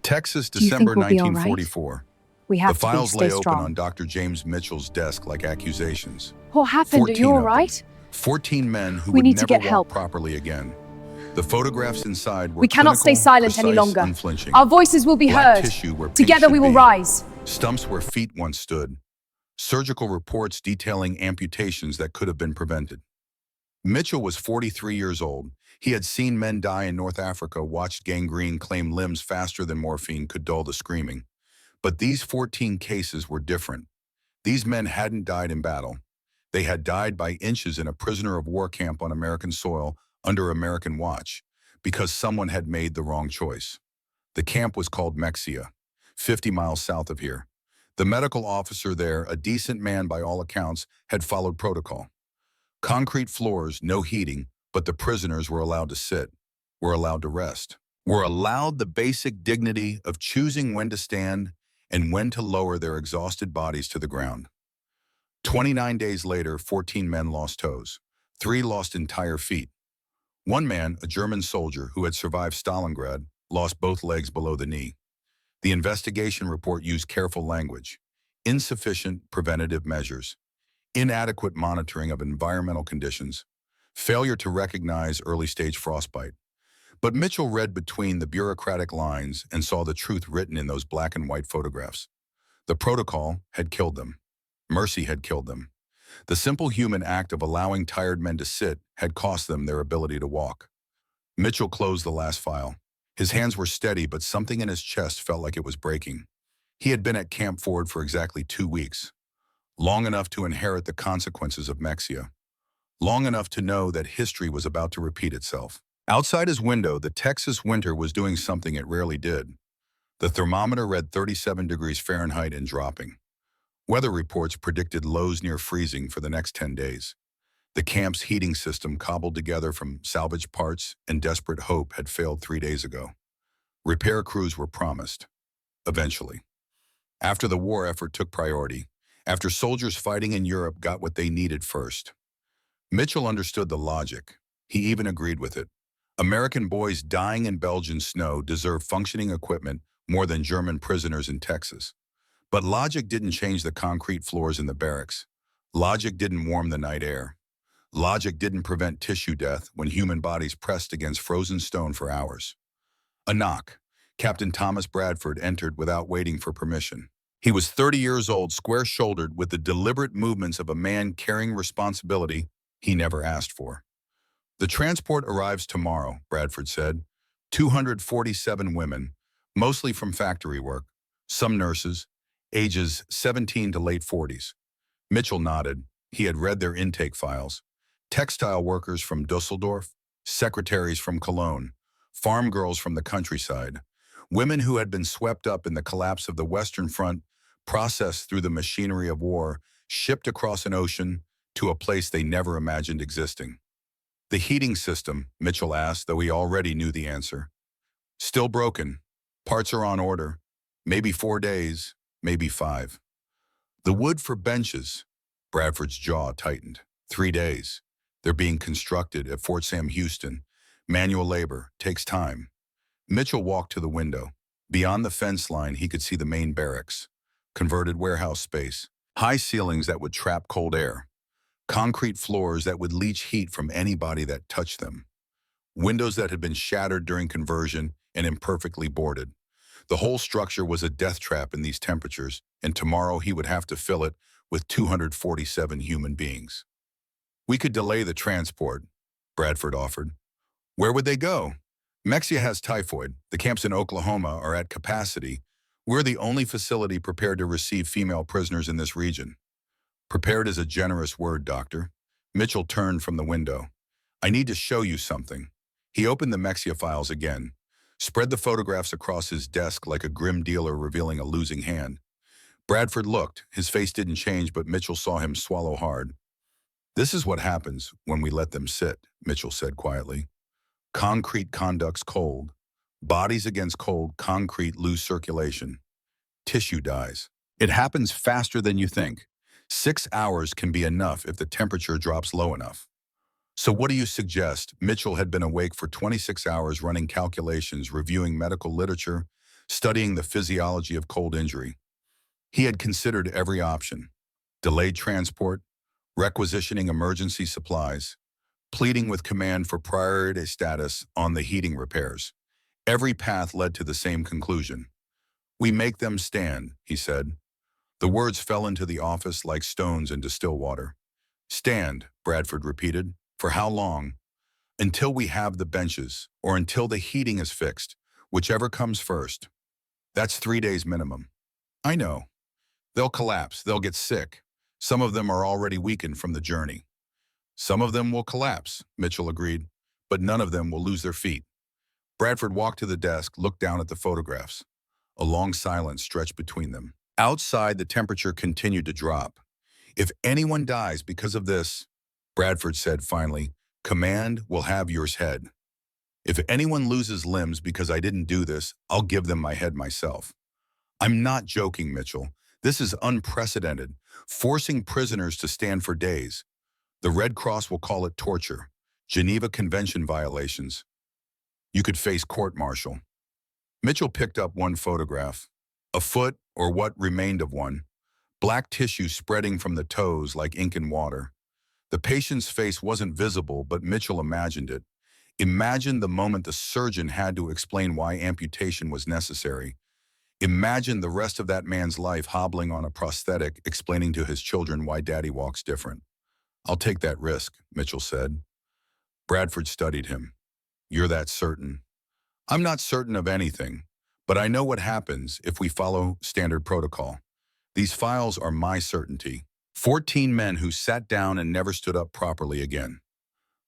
Texas, Do you think December we'll be all right? 1944. We The have to files stay lay open strong. on Dr. James Mitchell's desk like accusations. What happened? Are you 14 all of them. right? 14 men who We would need to never get walk help. properly again. The photographs inside were We cannot stay clinical, silent any precise, longer. unflinching. Our voices will be Black heard. tissue where paint Together we should will be. rise. Stumps where feet once stood. Surgical reports detailing amputations that could have been prevented. Mitchell was 43 years old. He had seen men die in North Africa, watched gangrene claim limbs faster than morphine could dull the screaming. But these 14 cases were different. These men hadn't died in battle. They had died by inches in a prisoner of war camp on American soil under American watch because someone had made the wrong choice. The camp was called Mexia, 50 miles south of here. The medical officer there, a decent man by all accounts, had followed protocol. Concrete floors, no heating, but the prisoners were allowed to sit, were allowed to rest, were allowed the basic dignity of choosing when to stand and when to lower their exhausted bodies to the ground. 29 days later, 14 men lost toes. 3 lost entire feet. One man, a German soldier who had survived Stalingrad, lost both legs below the knee. The investigation report used careful language, insufficient preventative measures, inadequate monitoring of environmental conditions, failure to recognize early-stage frostbite. But Mitchell read between the bureaucratic lines and saw the truth written in those black and white photographs. The protocol had killed them. Mercy had killed them. The simple human act of allowing tired men to sit had cost them their ability to walk. Mitchell closed the last file. His hands were steady, but something in his chest felt like it was breaking. He had been at Camp Ford for exactly 2 weeks, long enough to inherit the consequences of Mexia, long enough to know that history was about to repeat itself. Outside his window, the Texas winter was doing something it rarely did. The thermometer read 37 degrees Fahrenheit and dropping. Weather reports predicted lows near freezing for the next 10 days. The camp's heating system, cobbled together from salvaged parts and desperate hope, had failed 3 days ago. Repair crews were promised, eventually. After the war effort took priority, after soldiers fighting in Europe got what they needed first. Mitchell understood the logic. He even agreed with it. American boys dying in Belgian snow deserve functioning equipment more than German prisoners in Texas. But logic didn't change the concrete floors in the barracks. Logic didn't warm the night air. Logic didn't prevent tissue death when human bodies pressed against frozen stone for hours. A knock. Captain Thomas Bradford entered without waiting for permission. He was 30 years old, square-shouldered, with the deliberate movements of a man carrying responsibility he never asked for. "The transport arrives tomorrow," Bradford said. 247 women, mostly from factory work, some nurses, ages 17 to late 40s. Mitchell nodded. He had read their intake files. Textile workers from Dusseldorf, secretaries from Cologne, farm girls from the countryside, women who had been swept up in the collapse of the Western Front, processed through the machinery of war, shipped across an ocean to a place they never imagined existing. The heating system, Mitchell asked, though he already knew the answer. Still broken. Parts are on order. Maybe 4 days, maybe 5. The wood for benches. Bradford's jaw tightened. 3 days. They're being constructed at Fort Sam Houston. Manual labor takes time. Mitchell walked to the window. Beyond the fence line, he could see the main barracks. Converted warehouse space. High ceilings that would trap cold air. Concrete floors that would leach heat from anybody that touched them. Windows that had been shattered during conversion and imperfectly boarded. The whole structure was a death trap in these temperatures, and tomorrow he would have to fill it with 247 human beings. "We could delay the transport," Bradford offered. "Where would they go?" "Mexia has typhoid. The camps in Oklahoma are at capacity. We're the only facility prepared to receive female prisoners in this region." "Prepared is a generous word, Doctor." Mitchell turned from the window. "I need to show you something." He opened the Mexia files again, spread the photographs across his desk like a grim dealer revealing a losing hand. Bradford looked. His face didn't change, but Mitchell saw him swallow hard. "This is what happens when we let them sit," Mitchell said quietly. "Concrete conducts cold. Bodies against cold concrete lose circulation. Tissue dies. It happens faster than you think. 6 hours can be enough if the temperature drops low enough." "So what do you suggest?" Mitchell had been awake for 26 hours running calculations, reviewing medical literature, studying the physiology of cold injury. He had considered every option: delayed transport, requisitioning emergency supplies, pleading with command for priority status on the heating repairs. Every path led to the same conclusion. "We make them stand," he said. The words fell into the office like stones into still water. "Stand," Bradford repeated. "For how long?" "Until we have the benches, or until the heating is fixed, whichever comes first." "That's 3 days minimum." "I know. They'll collapse, they'll get sick. Some of them are already weakened from the journey." "Some of them will collapse," Mitchell agreed, "but none of them will lose their feet." Bradford walked to the desk, looked down at the photographs. A long silence stretched between them. Outside, the temperature continued to drop. "If anyone dies because of this," Bradford said finally, "command will have yours head. If anyone loses limbs because I didn't do this, I'll give them my head myself." "I'm not joking, Mitchell. This is unprecedented, forcing prisoners to stand for days. The Red Cross will call it torture, Geneva Convention violations. You could face court-martial." Mitchell picked up one photograph. A foot, or what remained of one. Black tissue spreading from the toes like ink and water. The patient's face wasn't visible, but Mitchell imagined it. Imagine the moment the surgeon had to explain why amputation was necessary. Imagine the rest of that man's life hobbling on a prosthetic, explaining to his children why daddy walks different. "I'll take that risk," Mitchell said. Bradford studied him. "You're that certain?" "I'm not certain of anything, but I know what happens if we follow standard protocol. These files are my certainty." 14 men who sat down and never stood up properly again.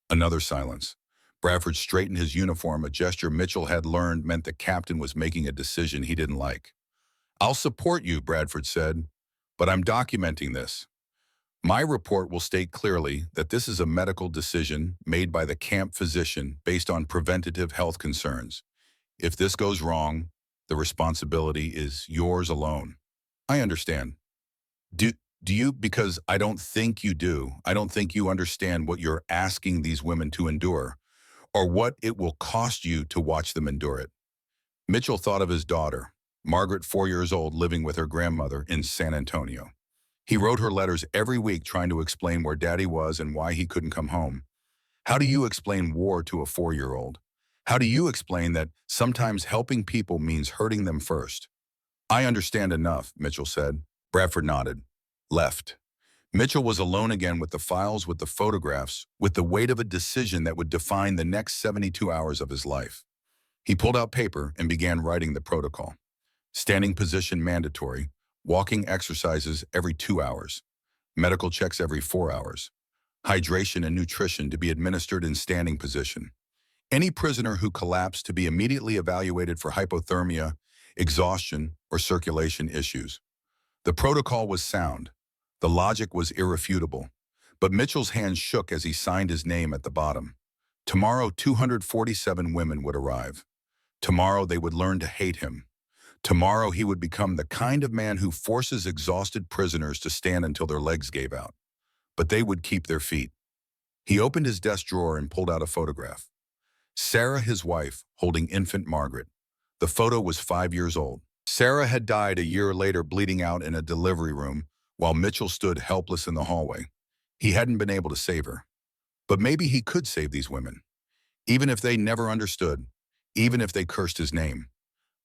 Another silence. Bradford straightened his uniform, a gesture Mitchell had learned meant the captain was making a decision he didn't like. "I'll support you," Bradford said, "but I'm documenting this. My report will state clearly that this is a medical decision made by the camp physician based on preventative health concerns. If this goes wrong, the responsibility is yours alone." "I understand." Do you? Because I don't think you do. I don't think you understand what you're asking these women to endure, or what it will cost you to watch them endure it." Mitchell thought of his daughter, Margaret, 4 years old, living with her grandmother in San Antonio. He wrote her letters every week trying to explain where daddy was and why he couldn't come home. How do you explain war to a 4-year-old? How do you explain that sometimes helping people means hurting them first? "I understand enough," Mitchell said. Bradford nodded. Left. Mitchell was alone again with the files, with the photographs, with the weight of a decision that would define the next 72 hours of his life. He pulled out paper and began writing the protocol. Standing position mandatory, walking exercises every 2 hours, medical checks every 4 hours, hydration and nutrition to be administered in standing position. Any prisoner who collapsed to be immediately evaluated for hypothermia, exhaustion, or circulation issues. The protocol was sound. The logic was irrefutable. But Mitchell's hand shook as he signed his name at the bottom. Tomorrow, 247 women would arrive. Tomorrow, they would learn to hate him. Tomorrow, he would become the kind of man who forces exhausted prisoners to stand until their legs gave out. But they would keep their feet. He opened his desk drawer and pulled out a photograph. Sarah, his wife, holding infant Margaret. The photo was 5 years old. Sarah had died a year later, bleeding out in a delivery room, while Mitchell stood helpless in the hallway. He hadn't been able to save her. But maybe he could save these women, even if they never understood, even if they cursed his name.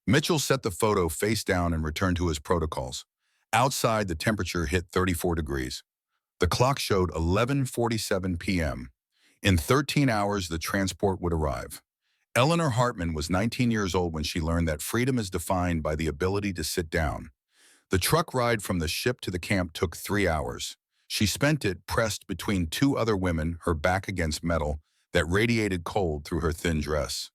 Mitchell set the photo face down and returned to his protocols. Outside, the temperature hit 34 degrees. The clock showed 11:47 p.m. In 13 hours, the transport would arrive. Eleanor Hartman was 19 years old when she learned that freedom is defined by the ability to sit down. The truck ride from the ship to the camp took 3 hours. She spent it pressed between two other women, her back against metal that radiated cold through her thin dress.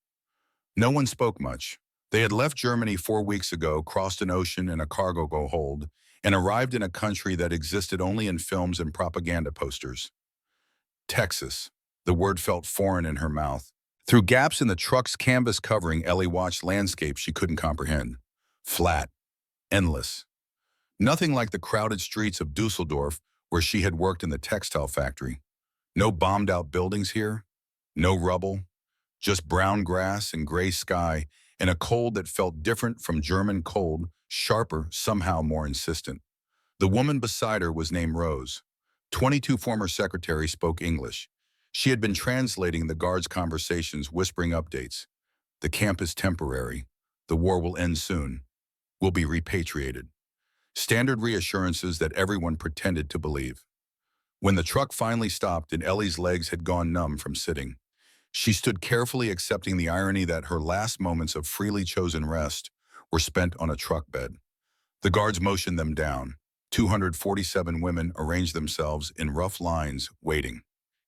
No one spoke much. They had left Germany 4 weeks ago, crossed an ocean in a cargo hold, and arrived in a country that existed only in films and propaganda posters. Texas. The word felt foreign in her mouth. Through gaps in the truck's canvas covering, Ellie watched landscapes she couldn't comprehend. Flat. Endless. Nothing like the crowded streets of Dusseldorf, where she had worked in the textile factory. No bombed-out buildings here. No rubble. Just brown grass and gray sky, in a cold that felt different from German cold, sharper, somehow more insistent. The woman beside her was named Rose. 22 former secretaries spoke English. She had been translating the guards' conversations, whispering updates. The camp is temporary. The war will end soon. We'll be repatriated. Standard reassurances that everyone pretended to believe. When the truck finally stopped and Ellie's legs had gone numb from sitting, she stood carefully accepting the irony that her last moments of freely chosen rest were spent on a truck bed. The guards motioned them down. 247 women arranged themselves in rough lines, waiting.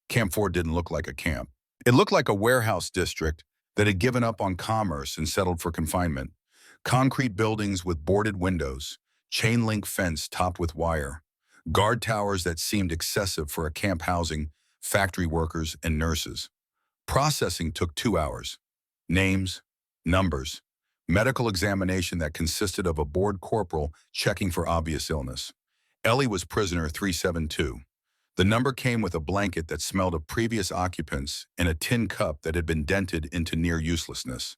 Camp 4 didn't look like a camp. It looked like a warehouse district that had given up on commerce and settled for confinement. Concrete buildings with boarded windows, chain-link fence topped with wire, guard towers that seemed excessive for a camp housing factory workers and nurses. Processing took 2 hours. Names, numbers, medical examination that consisted of a board corporal checking for obvious illness. Ellie was prisoner 372. The number came with a blanket that smelled of previous occupants and a tin cup that had been dented into near uselessness.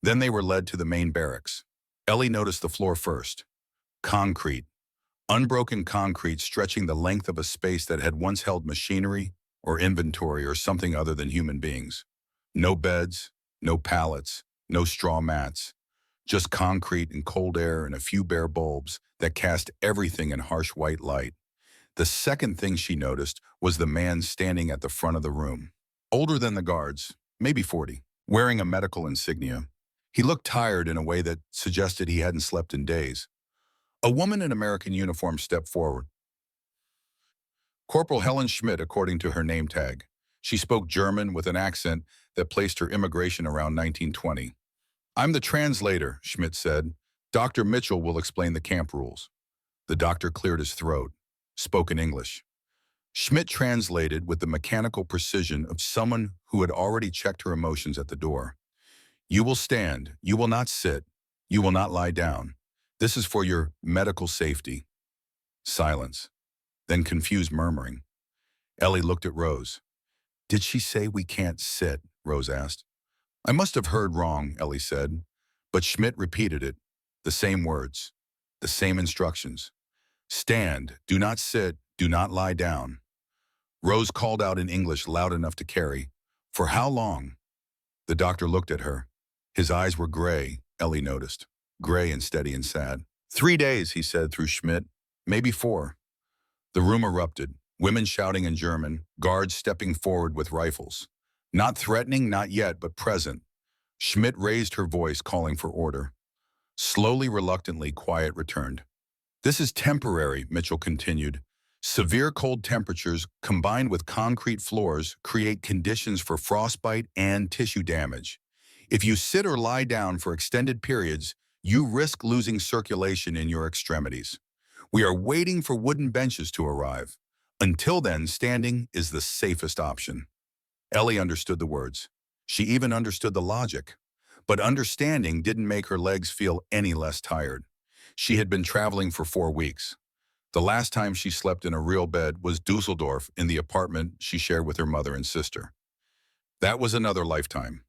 Then they were led to the main barracks. Ellie noticed the floor first. Concrete. Unbroken concrete stretching the length of a space that had once held machinery or inventory or something other than human beings. No beds, no pallets, no straw mats. Just concrete and cold air and a few bare bulbs that cast everything in harsh white light. The second thing she noticed was the man standing at the front of the room. Older than the guards, maybe 40, wearing a medical insignia. He looked tired in a way that suggested he hadn't slept in days. A woman in American uniform stepped forward. Corporal Helen Schmidt, according to her name tag. She spoke German with an accent that placed her immigration around 1920. "I'm the translator," Schmidt said. "Dr. Mitchell will explain the camp rules." The doctor cleared his throat, spoke in English. Schmidt translated with the mechanical precision of someone who had already checked her emotions at the door. "You will stand. You will not sit. You will not lie down. This is for your medical safety." Silence. Then confused murmuring. Ellie looked at Rose. "Did she say we can't sit?" Rose asked. "I must have heard wrong," Ellie said. But Schmidt repeated it. The same words. The same instructions. "Stand. Do not sit. Do not lie down." Rose called out in English loud enough to carry. "For how long?" The doctor looked at her. His eyes were gray, Ellie noticed. Gray and steady and sad. "3 days," he said through Schmidt. "Maybe 4. The room erupted. Women shouting in German, guards stepping forward with rifles. Not threatening, not yet, but present. Schmidt raised her voice, calling for order. Slowly, reluctantly, quiet returned. "This is temporary," Mitchell continued. "Severe cold temperatures combined with concrete floors create conditions for frostbite and tissue damage. If you sit or lie down for extended periods, you risk losing circulation in your extremities. We are waiting for wooden benches to arrive. Until then, standing is the safest option." Ellie understood the words. She even understood the logic. But understanding didn't make her legs feel any less tired. She had been traveling for 4 weeks. The last time she slept in a real bed was Dusseldorf in the apartment she shared with her mother and sister. That was another lifetime.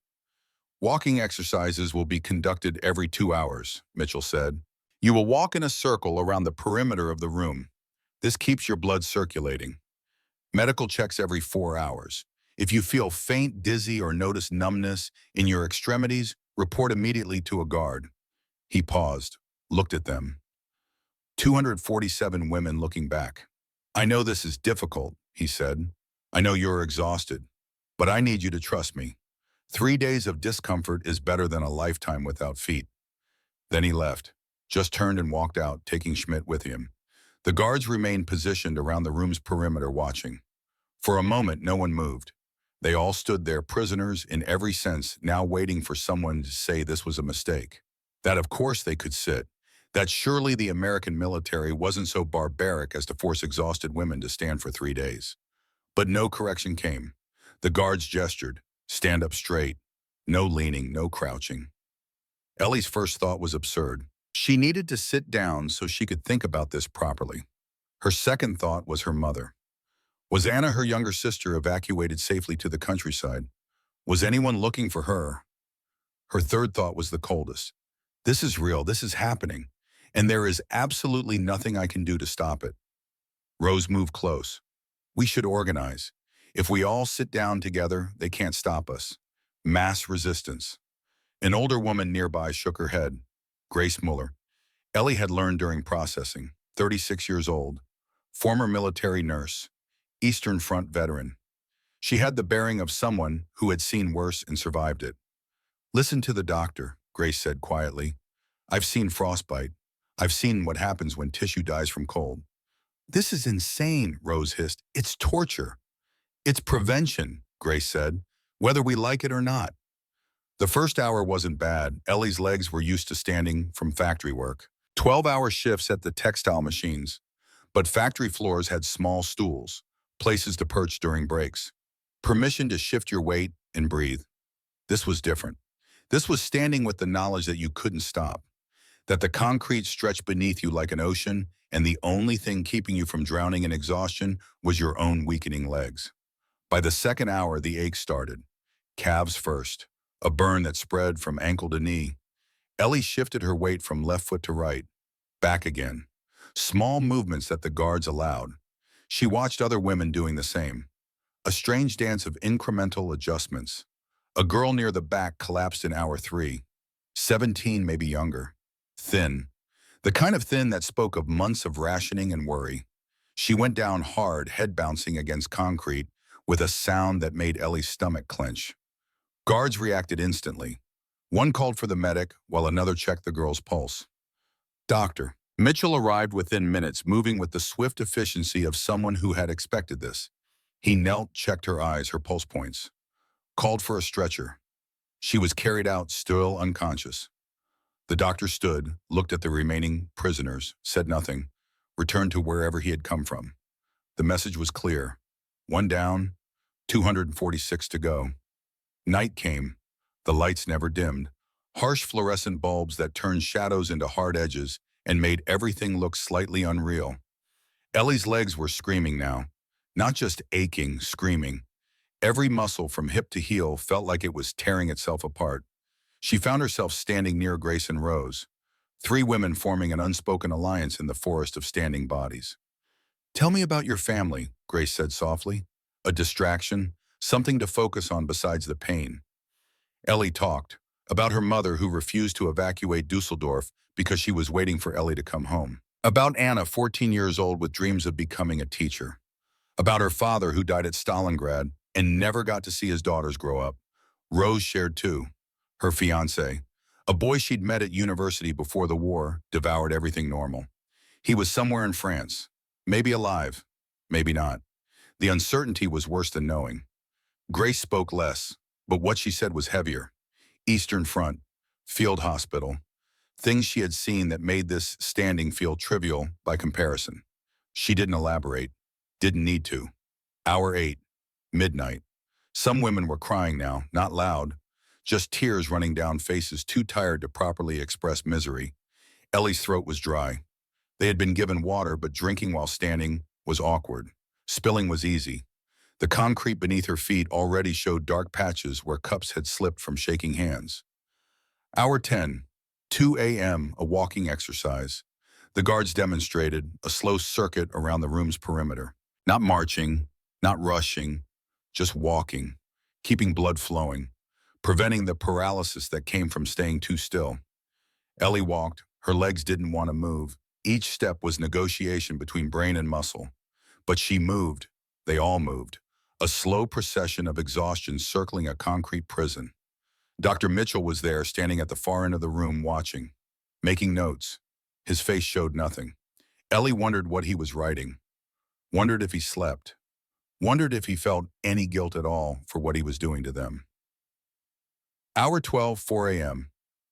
"Walking exercises will be conducted every 2 hours," Mitchell said. "You will walk in a circle around the perimeter of the room. This keeps your blood circulating. Medical checks every 4 hours. If you feel faint, dizzy, or notice numbness in your extremities, report immediately to a guard." He paused, looked at them. 247 women looking back. "I know this is difficult," he said. "I know you're exhausted. But I need you to trust me. 3 days of discomfort is better than a lifetime without feet." Then he left, just turned and walked out, taking Schmidt with him. The guards remained positioned around the room's perimeter watching. For a moment, no one moved. They all stood there, prisoners in every sense, now waiting for someone to say this was a mistake. That of course they could sit. That surely the American military wasn't so barbaric as to force exhausted women to stand for 3 days. But no correction came. The guards gestured. Stand up straight. No leaning, no crouching. Ellie's first thought was absurd. She needed to sit down so she could think about this properly. Her second thought was her mother. Was Anna, her younger sister, evacuated safely to the countryside? Was anyone looking for her? Her third thought was the coldest. This is real, this is happening, and there is absolutely nothing I can do to stop it. Rose moved close. We should organize. If we all sit down together, they can't stop us. Mass resistance. An older woman nearby shook her head. Grace Muller. Ellie had learned during processing, 36 years old, former military nurse, Eastern Front veteran. She had the bearing of someone who had seen worse and survived it. Listen to the doctor, Grace said quietly. I've seen frostbite. I've seen what happens when tissue dies from cold. This is insane, Rose hissed. It's torture. It's prevention, Grace said, whether we like it or not. The first hour wasn't bad. Ellie's legs were used to standing from factory work. 12-hour shifts at the textile machines. But factory floors had small stools, places to perch during breaks. Permission to shift your weight and breathe. This was different. This was standing with the knowledge that you couldn't stop, that the concrete stretched beneath you like an ocean, and the only thing keeping you from drowning in exhaustion was your own weakening legs. By the second hour, the ache started. Calves first, a burn that spread from ankle to knee. Ellie shifted her weight from left foot to right, back again. Small movements that the guards allowed. She watched other women doing the same. A strange dance of incremental adjustments. A girl near the back collapsed in hour 3. 17, maybe younger. Thin. The kind of thin that spoke of months of rationing and worry. She went down hard, head bouncing against concrete, with a sound that made Ellie's stomach clench. Guards reacted instantly. One called for the medic, while another checked the girl's pulse. Doctor. Mitchell arrived within minutes, moving with the swift efficiency of someone who had expected this. He knelt, checked her eyes, her pulse points. Called for a stretcher. She was carried out, still unconscious. The doctor stood, looked at the remaining prisoners, said nothing, returned to wherever he had come from. The message was clear. 1 down, 246 to go. Night came. The lights never dimmed. Harsh fluorescent bulbs that turned shadows into hard edges and made everything look slightly unreal. Ellie's legs were screaming now. Not just aching, screaming. Every muscle from hip to heel felt like it was tearing itself apart. She found herself standing near Grace and Rose, 3 women forming an unspoken alliance in the forest of standing bodies. Tell me about your family, Grace said softly. A distraction, something to focus on besides the pain. Ellie talked about her mother who refused to evacuate Dusseldorf because she was waiting for Ellie to come home. About Anna, 14 years old with dreams of becoming a teacher. About her father who died at Stalingrad and never got to see his daughters grow up. Rose shared too. Her fiancé, a boy she'd met at university before the war, devoured everything normal. He was somewhere in France, maybe alive, maybe not. The uncertainty was worse than knowing. Grace spoke less, but what she said was heavier. Eastern Front, field hospital, things she had seen that made this standing feel trivial by comparison. She didn't elaborate, didn't need to. Hour 8, midnight. Some women were crying now, not loud, just tears running down faces too tired to properly express misery. Ellie's throat was dry. They had been given water, but drinking while standing was awkward. Spilling was easy. The concrete beneath her feet already showed dark patches where cups had slipped from shaking hands. Hour 10, 2 a.m., a walking exercise. The guards demonstrated a slow circuit around the room's perimeter. Not marching, not rushing, just walking, keeping blood flowing, preventing the paralysis that came from staying too still. Ellie walked. Her legs didn't want to move. Each step was negotiation between brain and muscle. But she moved. They all moved. A slow procession of exhaustion circling a concrete prison. Dr. Mitchell was there, standing at the far end of the room, watching, making notes. His face showed nothing. Ellie wondered what he was writing. Wondered if he slept. Wondered if he felt any guilt at all for what he was doing to them. Hour 12, 4 a.m.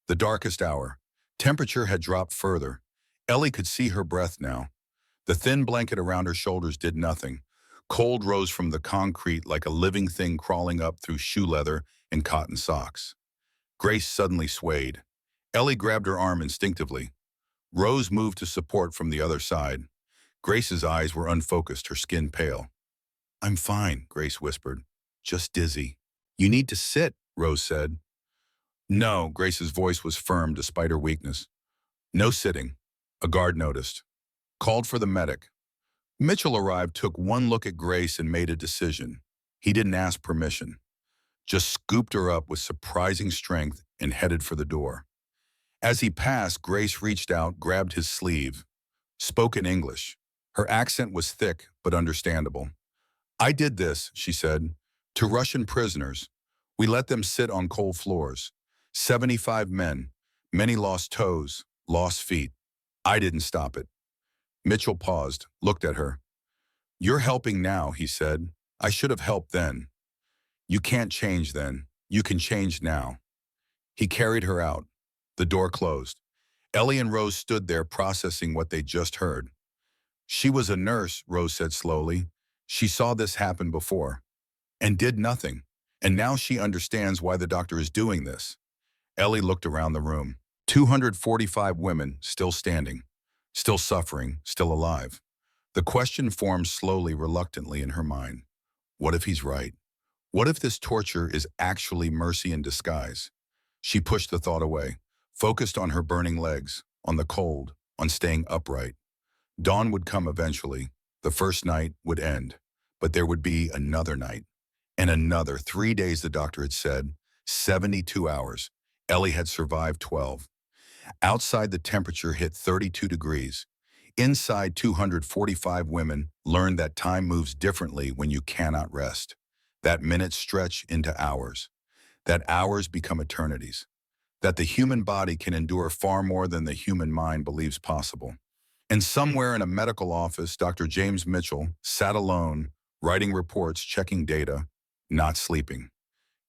The darkest hour. Temperature had dropped further. Ellie could see her breath now. The thin blanket around her shoulders did nothing. Cold rose from the concrete like a living thing crawling up through shoe leather and cotton socks. Grace suddenly swayed. Ellie grabbed her arm instinctively. Rose moved to support from the other side. Grace's eyes were unfocused, her skin pale. I'm fine, Grace whispered. Just dizzy. You need to sit, Rose said. No, Grace's voice was firm despite her weakness. No sitting. A guard noticed. Called for the medic. Mitchell arrived, took one look at Grace and made a decision. He didn't ask permission. Just scooped her up with surprising strength and headed for the door. As he passed, Grace reached out, grabbed his sleeve, spoke in English. Her accent was thick but understandable. I did this, she said, to Russian prisoners. We let them sit on cold floors. 75 men. Many lost toes, lost feet. I didn't stop it. Mitchell paused, looked at her. You're helping now, he said. I should have helped then. You can't change then. You can change now. He carried her out. The door closed. Ellie and Rose stood there processing what they just heard. She was a nurse, Rose said slowly. She saw this happen before and did nothing. And now she understands why the doctor is doing this. Ellie looked around the room. 245 women still standing, still suffering, still alive. The question formed slowly, reluctantly in her mind. What if he's right? What if this torture is actually mercy in disguise? She pushed the thought away, focused on her burning legs, on the cold, on staying upright. Dawn would come eventually. The first night would end, but there would be another night. And another 3 days, the doctor had said, 72 hours. Ellie had survived 12. Outside, the temperature hit 32 degrees. Inside, 245 women learned that time moves differently when you cannot rest. That minutes stretch into hours. That hours become eternities. That the human body can endure far more than the human mind believes possible. And somewhere in a medical office, Dr. James Mitchell sat alone, writing reports, checking data, not sleeping,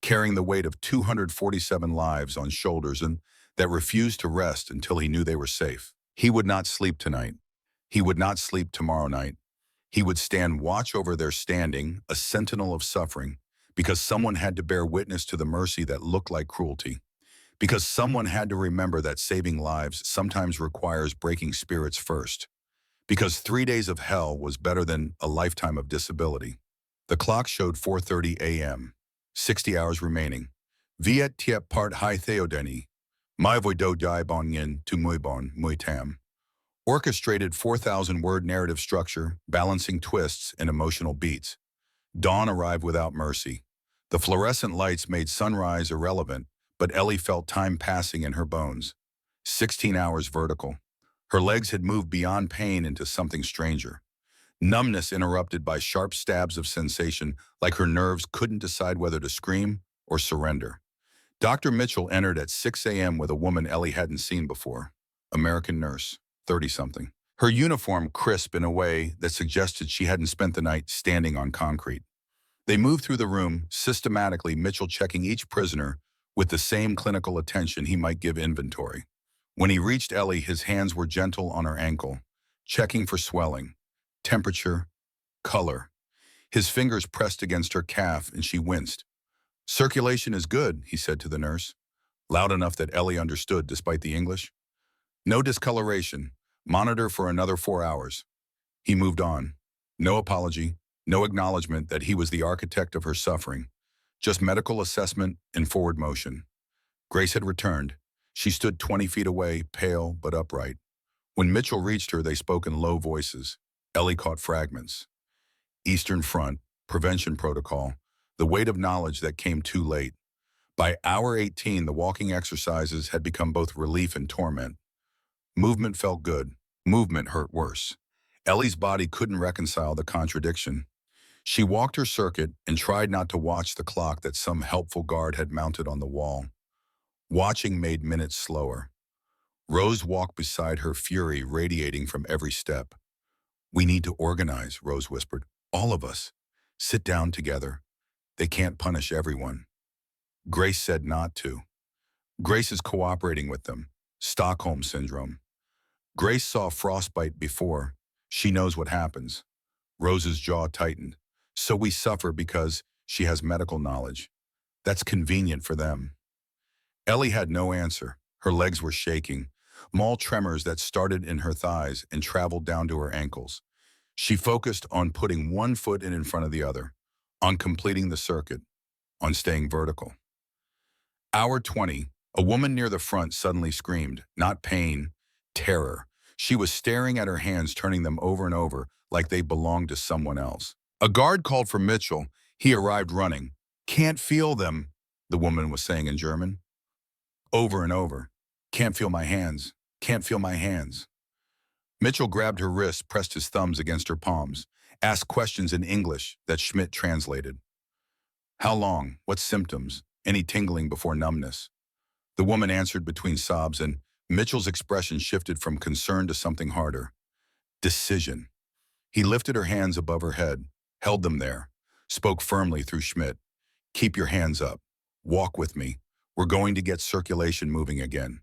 carrying the weight of 247 lives on shoulders and that refused to rest until he knew they were safe. He would not sleep tonight. He would not sleep tomorrow night. He would stand watch over their standing, a sentinel of suffering, because someone had to bear witness to the mercy that looked like cruelty. Because someone had to remember that saving lives sometimes requires breaking spirits first. Because 3 days of hell was better than a lifetime of disability. The clock showed 4:30 a.m., 60 hours remaining. Viet tiep part hai theodeni, mai voi do dai bon yin tu mui bon mui tam. Orchestrated 4,000-word narrative structure, balancing twists and emotional beats. Dawn arrived without mercy. The fluorescent lights made sunrise irrelevant, but Ellie felt time passing in her bones. 16 hours vertical. Her legs had moved beyond pain into something stranger. Numbness interrupted by sharp stabs of sensation, like her nerves couldn't decide whether to scream or surrender. Dr. Mitchell entered at 6 a.m. with a woman Ellie hadn't seen before. American nurse, 30-something. Her uniform crisp in a way that suggested she hadn't spent the night standing on concrete. They moved through the room, systematically, Mitchell checking each prisoner with the same clinical attention he might give inventory. When he reached Ellie, his hands were gentle on her ankle, checking for swelling, temperature, color. His fingers pressed against her calf and she winced. Circulation is good, he said to the nurse, loud enough that Ellie understood despite the English. No discoloration. Monitor for another 4 hours. He moved on. No apology, no acknowledgement that he was the architect of her suffering. Just medical assessment and forward motion. Grace had returned. She stood 20 feet away, pale but upright. When Mitchell reached her, they spoke in low voices. Ellie caught fragments. Eastern Front, prevention protocol, the weight of knowledge that came too late. By hour 18, the walking exercises had become both relief and torment. Movement felt good. Movement hurt worse. Ellie's body couldn't reconcile the contradiction. She walked her circuit and tried not to watch the clock that some helpful guard had mounted on the wall. Watching made minutes slower. Rose walked beside her, fury radiating from every step. We need to organize, Rose whispered. All of us. Sit down together. They can't punish everyone. Grace said not to. Grace is cooperating with them. Stockholm Syndrome. Grace saw frostbite before. She knows what happens. Rose's jaw tightened. So we suffer because she has medical knowledge. That's convenient for them. Ellie had no answer. Her legs were shaking, small tremors that started in her thighs and traveled down to her ankles. She focused on putting one foot in front of the other, on completing the circuit, on staying vertical. Hour 20, A woman near the front suddenly screamed, not pain, terror. She was staring at her hands, turning them over and over like they belonged to someone else. A guard called for Mitchell. He arrived running. "Can't feel them," the woman was saying in German. Over and over. "Can't feel my hands. Can't feel my hands." Mitchell grabbed her wrists, pressed his thumbs against her palms, asked questions in English that Schmidt translated. How long? What symptoms? Any tingling before numbness? The woman answered between sobs, and Mitchell's expression shifted from concern to something harder. Decision. He lifted her hands above her head, held them there, spoke firmly through Schmidt. "Keep your hands up. Walk with me. We're going to get circulation moving again."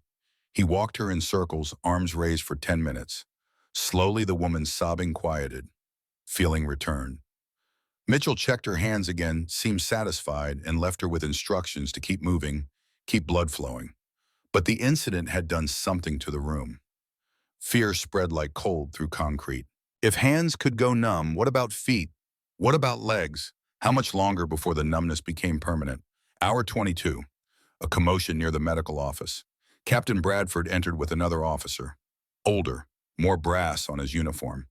He walked her in circles, arms raised for 10 minutes. Slowly, the woman's sobbing quieted. Feeling returned. Mitchell checked her hands again, seemed satisfied, and left her with instructions to keep moving, keep blood flowing. But the incident had done something to the room. Fear spread like cold through concrete. If hands could go numb, what about feet? What about legs? How much longer before the numbness became permanent? Hour 22. A commotion near the medical office. Captain Bradford entered with another officer. Older, more brass on his uniform.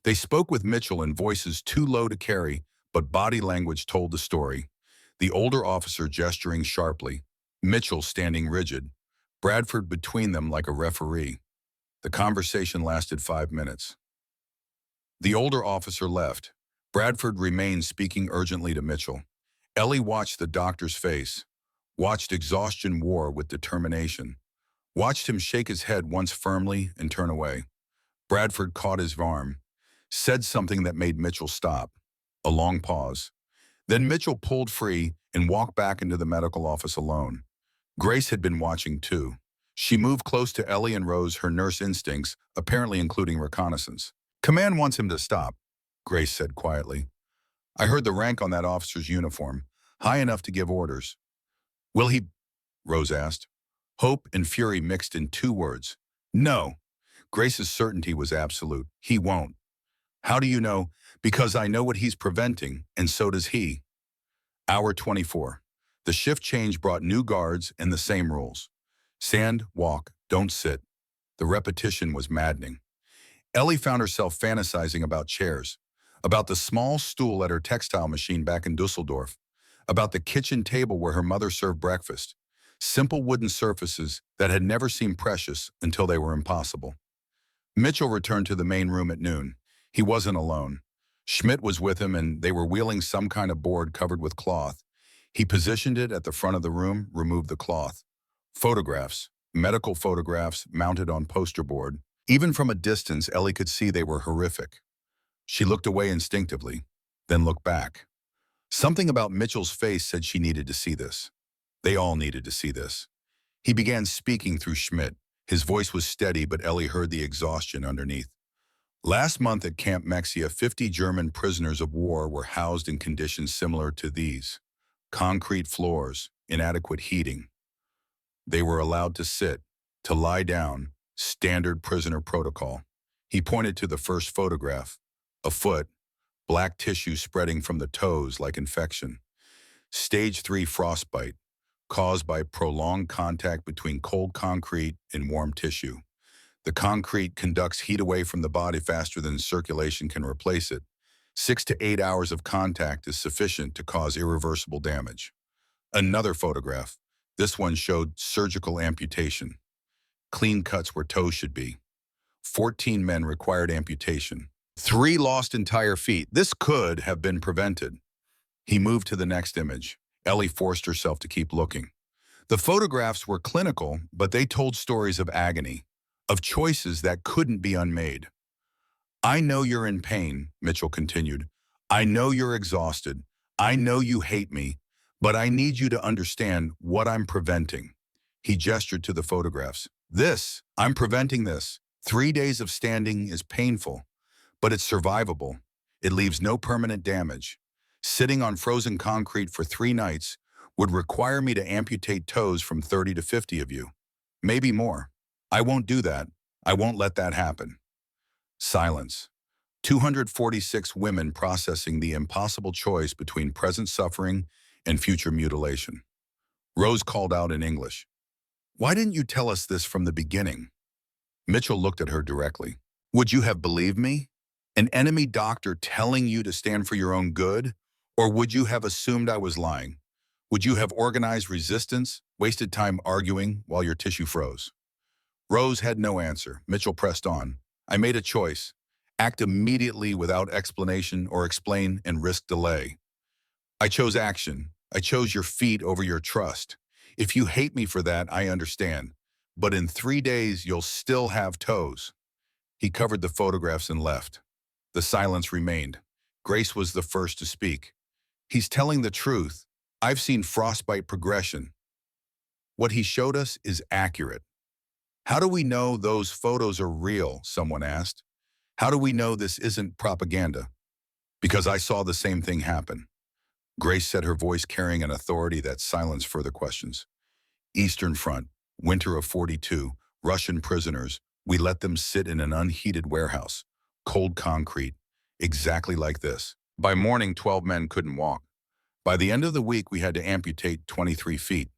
They spoke with Mitchell in voices too low to carry, but body language told the story. The older officer gesturing sharply, Mitchell standing rigid, Bradford between them like a referee. The conversation lasted 5 minutes. The older officer left. Bradford remained speaking urgently to Mitchell. Ellie watched the doctor's face, watched exhaustion war with determination, watched him shake his head once firmly and turn away. Bradford caught his arm, said something that made Mitchell stop. A long pause. Then Mitchell pulled free and walked back into the medical office alone. Grace had been watching too. She moved close to Ellie and rose, her nurse instincts, apparently including reconnaissance. "Command wants him to stop," Grace said quietly. "I heard the rank on that officer's uniform, high enough to give orders." "Will he?" Rose asked. Hope and fury mixed in 2 words. "No." Grace's certainty was absolute. "He won't." "How do you know?" "Because I know what he's preventing, and so does he." Hour 24. The shift change brought new guards and the same rules. Stand, walk, don't sit. The repetition was maddening. Ellie found herself fantasizing about chairs, about the small stool at her textile machine back in Dusseldorf, about the kitchen table where her mother served breakfast. Simple wooden surfaces that had never seemed precious until they were impossible. Mitchell returned to the main room at noon. He wasn't alone. Schmidt was with him, and they were wheeling some kind of board covered with cloth. He positioned it at the front of the room, removed the cloth. Photographs, medical photographs mounted on poster board. Even from a distance, Ellie could see they were horrific. She looked away instinctively, then looked back. Something about Mitchell's face said she needed to see this. They all needed to see this. He began speaking through Schmidt. His voice was steady, but Ellie heard the exhaustion underneath. Last month at Camp Mexia, 50 German prisoners of war were housed in conditions similar to these. Concrete floors, inadequate heating. They were allowed to sit, to lie down, standard prisoner protocol. He pointed to the first photograph. A foot, black tissue spreading from the toes like infection. Stage 3 frostbite, caused by prolonged contact between cold concrete and warm tissue. The concrete conducts heat away from the body faster than circulation can replace it. 6 to 8 hours of contact is sufficient to cause irreversible damage. Another photograph. This one showed surgical amputation. Clean cuts where toes should be. 14 men required amputation. 3 lost entire feet. This could have been prevented. He moved to the next image. Ellie forced herself to keep looking. The photographs were clinical, but they told stories of agony, of choices that couldn't be unmade. "I know you're in pain," Mitchell continued. "I know you're exhausted. I know you hate me, but I need you to understand what I'm preventing." He gestured to the photographs. I'm preventing this. 3 days of standing is painful, but it's survivable. It leaves no permanent damage. Sitting on frozen concrete for 3 nights would require me to amputate toes from 30 to 50 of you. Maybe more. I won't do that. I won't let that happen. Silence. 246 women processing the impossible choice between present suffering and future mutilation. Rose called out in English, Why didn't you tell us this from the beginning? Mitchell looked at her directly. Would you have believed me? An enemy doctor telling you to stand for your own good? Or would you have assumed I was lying? Would you have organized resistance, wasted time arguing while your tissue froze? Rose had no answer. Mitchell pressed on. I made a choice. Act immediately without explanation or explain and risk delay. I chose action. I chose your feet over your trust. If you hate me for that, I understand. But in 3 days, you'll still have toes. He covered the photographs and left. The silence remained. Grace was the first to speak. He's telling the truth. I've seen frostbite progression. What he showed us is accurate. How do we know those photos are real? Someone asked. How do we know this isn't propaganda? Because I saw the same thing happen. Grace said, her voice carrying an authority that silenced further questions. Eastern Front, winter of '42, Russian prisoners. We let them sit in an unheated warehouse, cold concrete, exactly like this. By morning, 12 men couldn't walk. By the end of the week, we had to amputate 23 feet.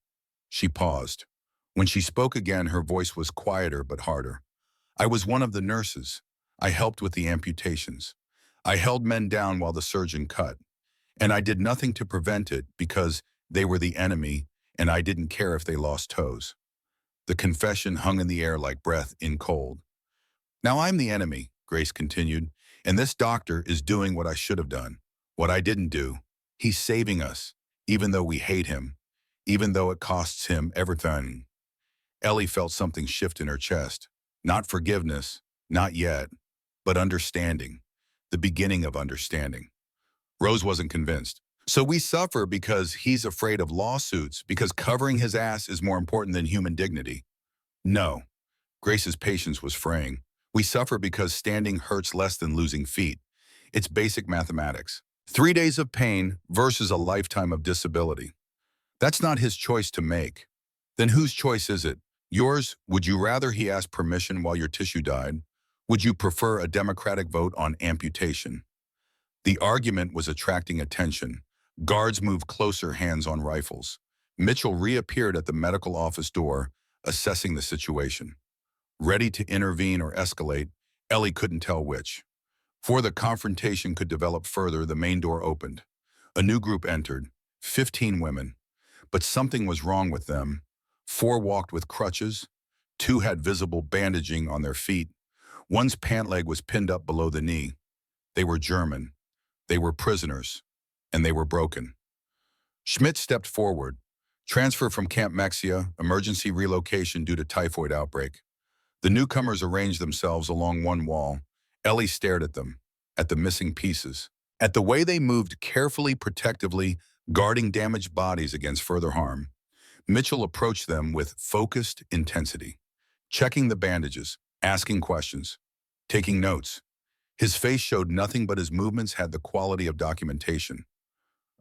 She paused. When she spoke again, her voice was quieter but harder. I was one of the nurses. I helped with the amputations. I held men down while the surgeon cut. And I did nothing to prevent it because they were the enemy and I didn't care if they lost toes. The confession hung in the air like breath in cold. Now I'm the enemy, Grace continued, and this doctor is doing what I should have done, what I didn't do. He's saving us, even though we hate him, even though it costs him everything. Ellie felt something shift in her chest. Not forgiveness, not yet, but understanding, the beginning of understanding. Rose wasn't convinced. So we suffer because he's afraid of lawsuits, because covering his ass is more important than human dignity. No. Grace's patience was fraying. We suffer because standing hurts less than losing feet. It's basic mathematics. 3 days of pain versus a lifetime of disability. That's not his choice to make. Then whose choice is it? Yours? Would you rather he asked permission while your tissue died? Would you prefer a democratic vote on amputation? The argument was attracting attention. Guards moved closer, hands on rifles. Mitchell reappeared at the medical office door, assessing the situation. Ready to intervene or escalate, Ellie couldn't tell which. Before the confrontation could develop further, the main door opened. A new group entered, 15 women. But something was wrong with them. 4 walked with crutches. 2 had visible bandaging on their feet. One's pant leg was pinned up below the knee. They were German. They were prisoners. And they were broken. Schmidt stepped forward. Transfer from Camp Mexia, emergency relocation due to typhoid outbreak. The newcomers arranged themselves along one wall. Ellie stared at them, at the missing pieces, at the way they moved carefully, protectively, guarding damaged bodies against further harm. Mitchell approached them with focused intensity, checking the bandages, asking questions, taking notes. His face showed nothing, but his movements had the quality of documentation,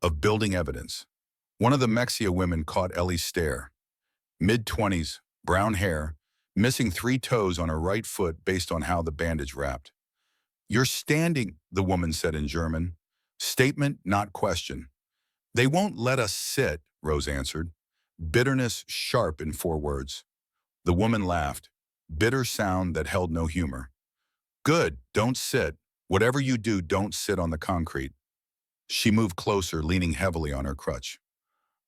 of building evidence. One of the Mexia women caught Ellie's stare. Mid-20s, brown hair, missing 3 toes on her right foot based on how the bandage wrapped. You're standing, the woman said in German. Statement, not question. They won't let us sit, Rose answered. Bitterness sharp in 4 words. The woman laughed. Bitter sound that held no humor. Good, don't sit. Whatever you do, don't sit on the concrete. She moved closer, leaning heavily on her crutch.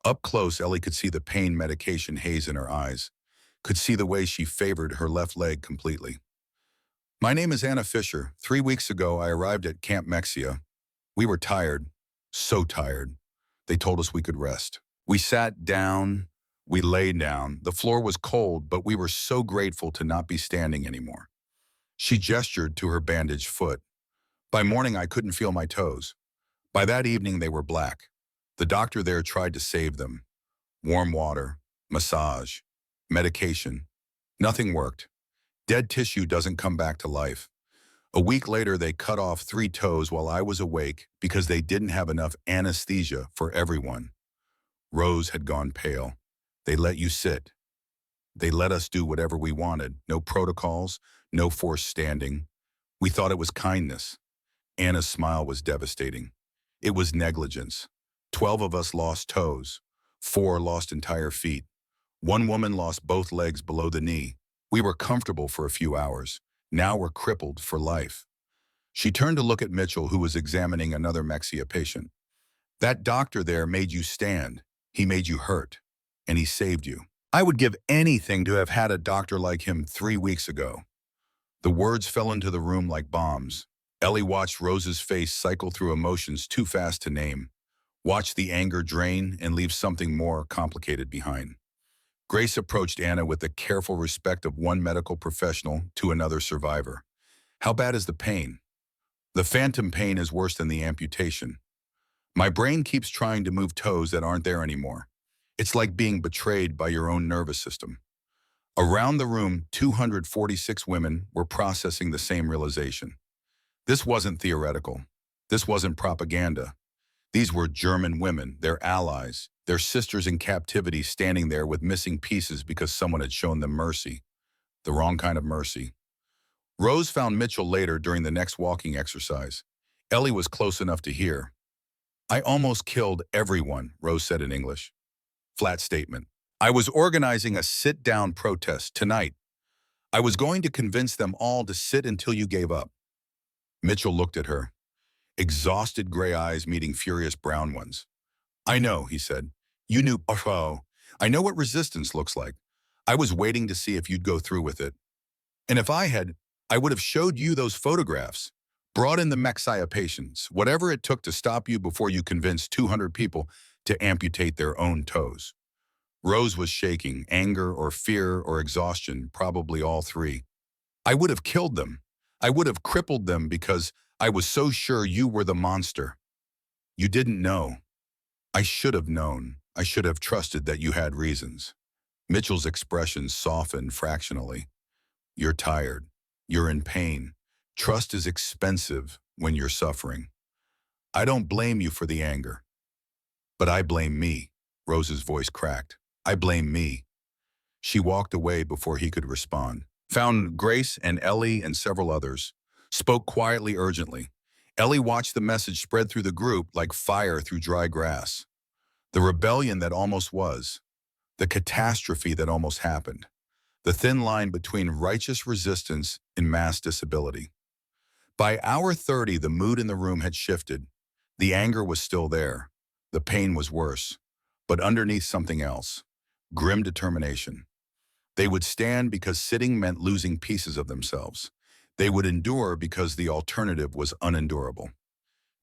Up close, Ellie could see the pain medication haze in her eyes, could see the way she favored her left leg completely. My name is Anna Fisher. 3 weeks ago, I arrived at Camp Mexia. We were tired, so tired. They told us we could rest. We sat down, we lay down. The floor was cold, but we were so grateful to not be standing anymore. She gestured to her bandaged foot. By morning, I couldn't feel my toes. By that evening, they were black. The doctor there tried to save them. Warm water, massage, medication. Nothing worked. Dead tissue doesn't come back to life. A week later, they cut off 3 toes while I was awake because they didn't have enough anesthesia for everyone. Rose had gone pale. They let you sit. They let us do whatever we wanted. No protocols, no forced standing. We thought it was kindness. Anna's smile was devastating. It was negligence. 12 of us lost toes. 4 lost entire feet. One woman lost both legs below the knee. We were comfortable for a few hours. Now we're crippled for life. She turned to look at Mitchell, who was examining another Mexia patient. That doctor there made you stand. He made you hurt. And he saved you. I would give anything to have had a doctor like him 3 weeks ago. The words fell into the room like bombs. Ellie watched Rose's face cycle through emotions too fast to name. Watched the anger drain and leave something more complicated behind. Grace approached Anna with the careful respect of one medical professional to another survivor. How bad is the pain? The phantom pain is worse than the amputation. My brain keeps trying to move toes that aren't there anymore. It's like being betrayed by your own nervous system. Around the room, 246 women were processing the same realization. This wasn't theoretical. This wasn't propaganda. These were German women, their allies, their sisters in captivity standing there with missing pieces because someone had shown them mercy. The wrong kind of mercy. Rose found Mitchell later during the next walking exercise. Ellie was close enough to hear. I almost killed everyone, Rose said in English. Flat statement. I was organizing a sit-down protest tonight. I was going to convince them all to sit until you gave up. Mitchell looked at her, exhausted gray eyes meeting furious brown ones. I know, he said. You knew, oh, I know what resistance looks like. I was waiting to see if you'd go through with it. And if I had, I would have showed you those photographs, brought in the Mexia patients, whatever it took to stop you before you convinced 200 people to amputate their own toes. Rose was shaking, anger or fear or exhaustion, probably all three. I would have killed them. I would have crippled them because I was so sure you were the monster. You didn't know. I should have known. I should have trusted that you had reasons. Mitchell's expression softened fractionally. You're tired. You're in pain. Trust is expensive when you're suffering. I don't blame you for the anger. But I blame me. Rose's voice cracked. I blame me. She walked away before he could respond. Found Grace and Ellie and several others. Spoke quietly, urgently. Ellie watched the message spread through the group like fire through dry grass. The rebellion that almost was. The catastrophe that almost happened. The thin line between righteous resistance and mass disability. By hour 30, the mood in the room had shifted. The anger was still there. The pain was worse. But underneath something else. Grim determination. They would stand because sitting meant losing pieces of themselves. They would endure because the alternative was unendurable.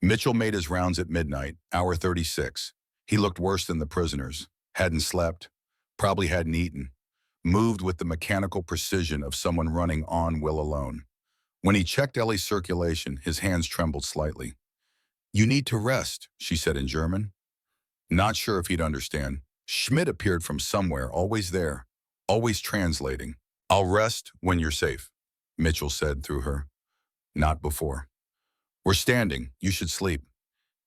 Mitchell made his rounds at midnight, hour 36. He looked worse than the prisoners. Hadn't slept. Probably hadn't eaten. Moved with the mechanical precision of someone running on will alone. When he checked Ellie's circulation, his hands trembled slightly. You need to rest, she said in German. Not sure if he'd understand. Schmidt appeared from somewhere, always there, always translating. I'll rest when you're safe, Mitchell said through her. Not before. We're standing. You should sleep.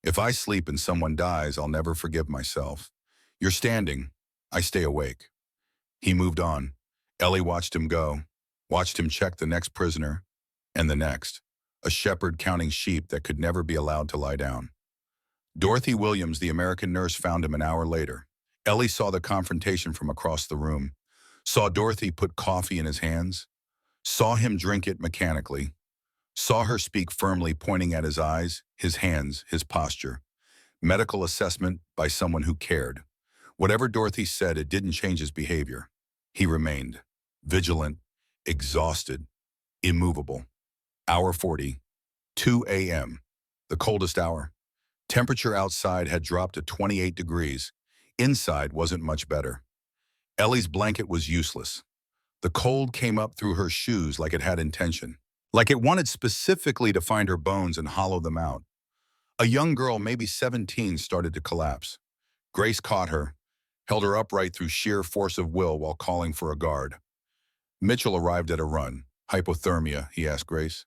If I sleep and someone dies, I'll never forgive myself. You're standing. I stay awake. He moved on. Ellie watched him go, watched him check the next prisoner, and the next, a shepherd counting sheep that could never be allowed to lie down. Dorothy Williams, the American nurse, found him an hour later. Ellie saw the confrontation from across the room, saw Dorothy put coffee in his hands, saw him drink it mechanically, saw her speak firmly, pointing at his eyes, his hands, his posture. Medical assessment by someone who cared. Whatever Dorothy said, it didn't change his behavior. He remained vigilant, exhausted, immovable. Hour 40, 2 a.m., the coldest hour. Temperature outside had dropped to 28 degrees. Inside wasn't much better. Ellie's blanket was useless. The cold came up through her shoes like it had intention, like it wanted specifically to find her bones and hollow them out. A young girl, maybe 17, started to collapse. Grace caught her, held her upright through sheer force of will while calling for a guard. Mitchell arrived at a run. Hypothermia, he asked Grace.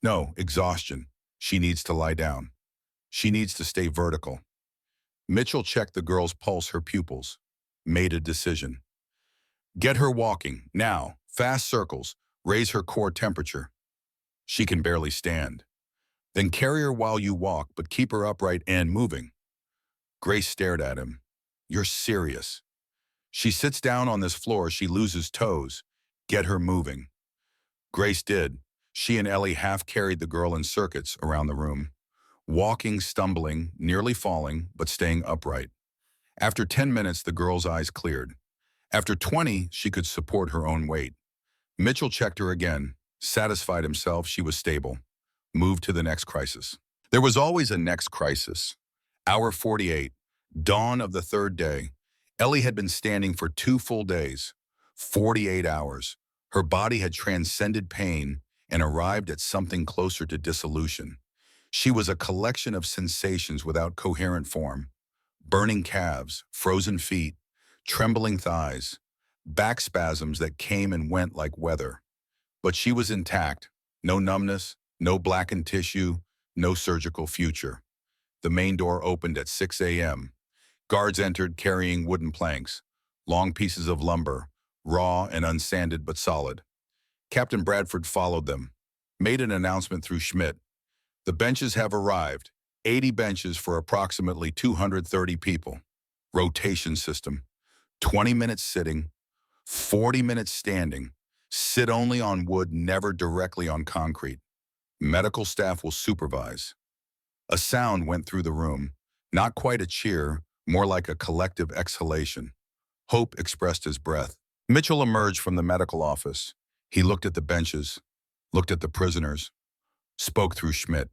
No, exhaustion. She needs to lie down. She needs to stay vertical. Mitchell checked the girl's pulse, her pupils. Made a decision. Get her walking, now, fast circles, raise her core temperature. She can barely stand. Then carry her while you walk, but keep her upright and moving. Grace stared at him. You're serious. She sits down on this floor, she loses toes. Get her moving. Grace did. She and Ellie half carried the girl in circuits around the room, walking, stumbling, nearly falling, but staying upright. After 10 minutes, the girl's eyes cleared. After 20, she could support her own weight. Mitchell checked her again, satisfied himself she was stable, moved to the next crisis. There was always a next crisis. Hour 48, dawn of the third day. Ellie had been standing for 2 full days, 48 hours. Her body had transcended pain and arrived at something closer to dissolution. She was a collection of sensations without coherent form. Burning calves, frozen feet, trembling thighs, back spasms that came and went like weather. But she was intact. No numbness, no blackened tissue, no surgical future. The main door opened at 6 a.m. Guards entered carrying wooden planks, long pieces of lumber, raw and unsanded but solid. Captain Bradford followed them, made an announcement through Schmidt. The benches have arrived, 80 benches for approximately 230 people. Rotation system, 20 minutes sitting, 40 minutes standing. Sit only on wood, never directly on concrete. Medical staff will supervise. A sound went through the room, not quite a cheer, more like a collective exhalation. Hope expressed his breath. Mitchell emerged from the medical office. He looked at the benches, looked at the prisoners, spoke through Schmidt.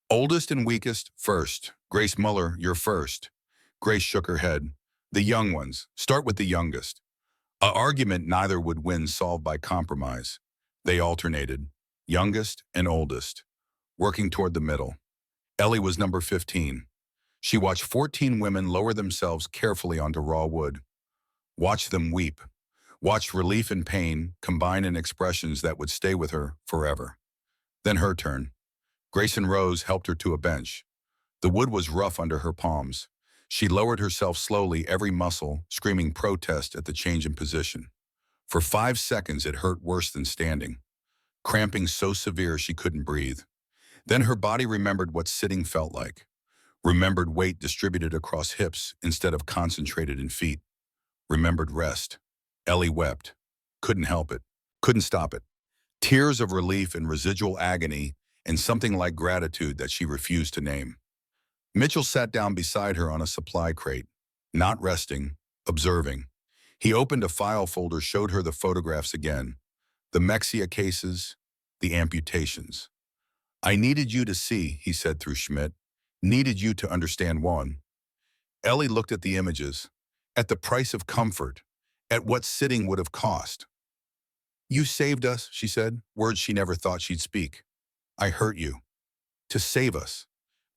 Oldest and weakest, first. Grace Muller, you're first. Grace shook her head. The young ones. Start with the youngest. A argument neither would win solved by compromise. They alternated, youngest and oldest, working toward the middle. Ellie was number 15. She watched 14 women lower themselves carefully onto raw wood. Watched them weep. Watched relief and pain combine in expressions that would stay with her forever. Then her turn. Grace and Rose helped her to a bench. The wood was rough under her palms. She lowered herself slowly, every muscle screaming protest at the change in position. For 5 seconds, it hurt worse than standing, cramping so severe she couldn't breathe. Then her body remembered what sitting felt like, remembered weight distributed across hips instead of concentrated in feet, remembered rest. Ellie wept, couldn't help it, couldn't stop it. Tears of relief and residual agony and something like gratitude that she refused to name. Mitchell sat down beside her on a supply crate, not resting, observing. He opened a file folder, showed her the photographs again, the Mexia cases, the amputations. I needed you to see, he said through Schmidt, needed you to understand one. Ellie looked at the images, at the price of comfort, at what sitting would have cost. You saved us, she said, words she never thought she'd speak. I hurt you. To save us.